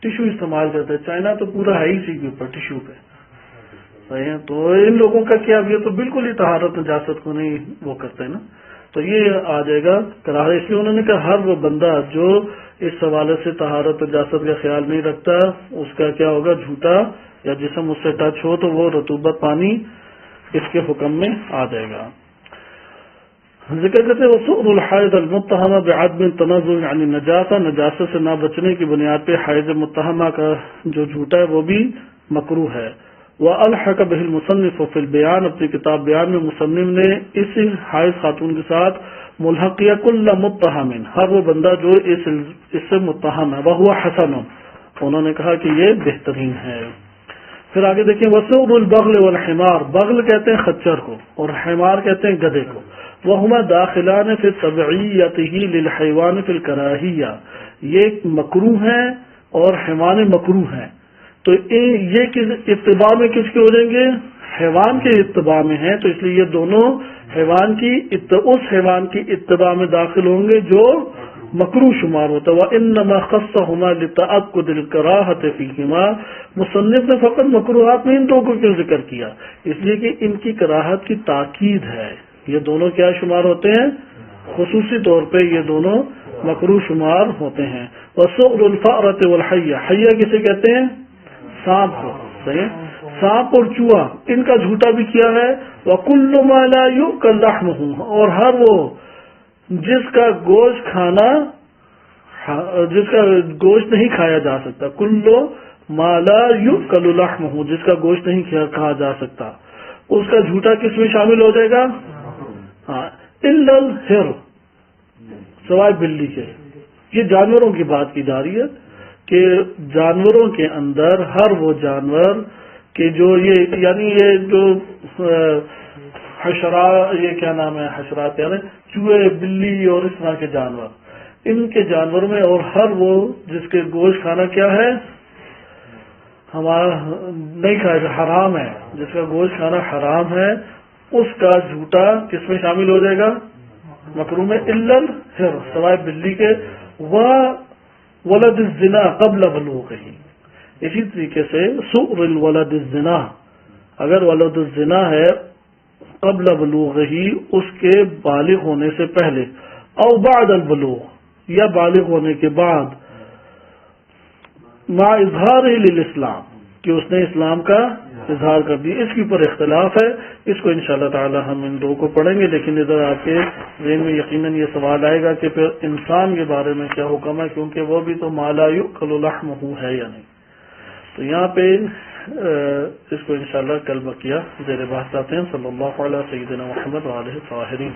ٹیشو استعمال کرتے ہیں. چائنا تو پورا ہے ہی اسی کے اوپر ٹیشو پہ. صحیح ہے, تو ان لوگوں کا کیا, یہ تو بالکل ہی طہارت نجاست کو نہیں وہ کرتے نا. تو یہ آ جائے گا کراہت. اس لیے انہوں نے کہا ہر وہ بندہ جو اس حوالے سے طہارت و نجاست کا خیال نہیں رکھتا اس کا کیا ہوگا, جھوٹا یا جسم اس سے ٹچ ہو تو وہ رطوبت پانی اس کے حکم میں آ جائے گا. ذکر کرتے ہیں وسؤر الحائض المتہمہ بعدم تنزل عن النجاسہ, نجاست سے نہ بچنے کی بنیاد پہ حائض متہمہ کا جو جھوٹا ہے وہ بھی مکروہ ہے. وَأَلْحَقَ بِهِ الْمُصَنِّفُ فِي الْبِيَانِ, اپنی کتاب بیان میں مصنف نے اس حائض خاتون کے ساتھ ملحق کیا کل متہم, ہر وہ بندہ جو اس سے متہم ہے, وَهُوَ حَسَنٌ, انہوں نے کہا کہ یہ بہترین ہے. پھر آگے دیکھیں وسؤر البغل والحمار, بغل کہتے ہیں خچر کو اور حمار کہتے ہیں گدھے کو. وَهُمَا دَاخِلَانِ فِي تَبْعِيَّتِهِ لِلْحَيْوَانِ فِي الْكَرَاهِيَّةِ, یہ مکروہ ہیں اور حیوان مکروہ ہیں. تو یہ کس اتباع میں کس کے ہو جائیں گے, حیوان کے اتباع میں ہیں, تو اس لیے یہ دونوں حیوان کی اس حیوان کی اتباع میں داخل ہوں گے جو مکروہ شمار ہوتا ہے. وَإِنَّمَا خَصَّهُمَا لِتَأَكُّدِ الْكَرَاهَةِ فِيهِمَا, مصنف نے فقط مکروہات میں ان دو کو کیوں ذکر کیا, اس لیے کہ ان کی کراہت کی تاکید ہے. یہ دونوں کیا شمار ہوتے ہیں, خصوصی طور پہ یہ دونوں مکروہ شمار ہوتے ہیں. وَسُؤْرُ الْفَأْرَةِ وَالْحَيَّةِ, حیہ کسے کہتے ہیں, سانپ کو. صحیح, سانپ اور چوہا ان کا جھوٹا بھی کیا ہے. وَكُلُّ مَا لَا يُؤْكَلْ لَحْمُهُ, اور ہر وہ جس کا گوشت نہیں کھایا جا سکتا. کلو ما لا یؤکل لحمہ, جس کا گوشت نہیں کھایا جا سکتا, اس کا جھوٹا کس میں شامل ہو جائے گا, ہاں, الا الحر, سوائے بلی کے. یہ جانوروں کی بات کی جا رہی ہے کہ جانوروں کے اندر ہر وہ جانور کہ جو یہ یعنی یہ جو یہ کیا نام ہے, حشرات یعنی چوہے, بلی اور اس طرح کے جانور, ان کے جانوروں میں اور ہر وہ جس کے گوشت کھانا کیا ہے, ہمارا نہیں کھایا, حرام ہے, جس کا گوشت کھانا حرام ہے, اس کا جھوٹا کس میں شامل ہو جائے گا, مکروہ میں, الا الحر, سوائے بلی کے. ولد الزنا قبل بلوغہ, اسی طریقے سے سؤر الولد الزنا, اگر ولد الزنا ہے قبل بلوغہ, اس کے بالغ ہونے سے پہلے, او بعد البلوغ, یا بالغ ہونے کے بعد, مع اظہارہ للاسلام, کہ اس نے اسلام کا اظہار کر دیا. اس کے اوپر اختلاف ہے, اس کو انشاءاللہ تعالی ہم ان دو کو پڑھیں گے. لیکن ادھر آپ کے ذہن میں یقیناً یہ سوال آئے گا کہ پھر انسان کے بارے میں کیا حکم ہے, کیونکہ وہ بھی تو ما لا یؤکل لحمہ ہے یا نہیں. تو یہاں پہ اس کو انشاءاللہ کل بقیہ زیر بحث آتے ہیں. صلی اللہ علیہ سیدنا محمد وآلہ الطاہرین.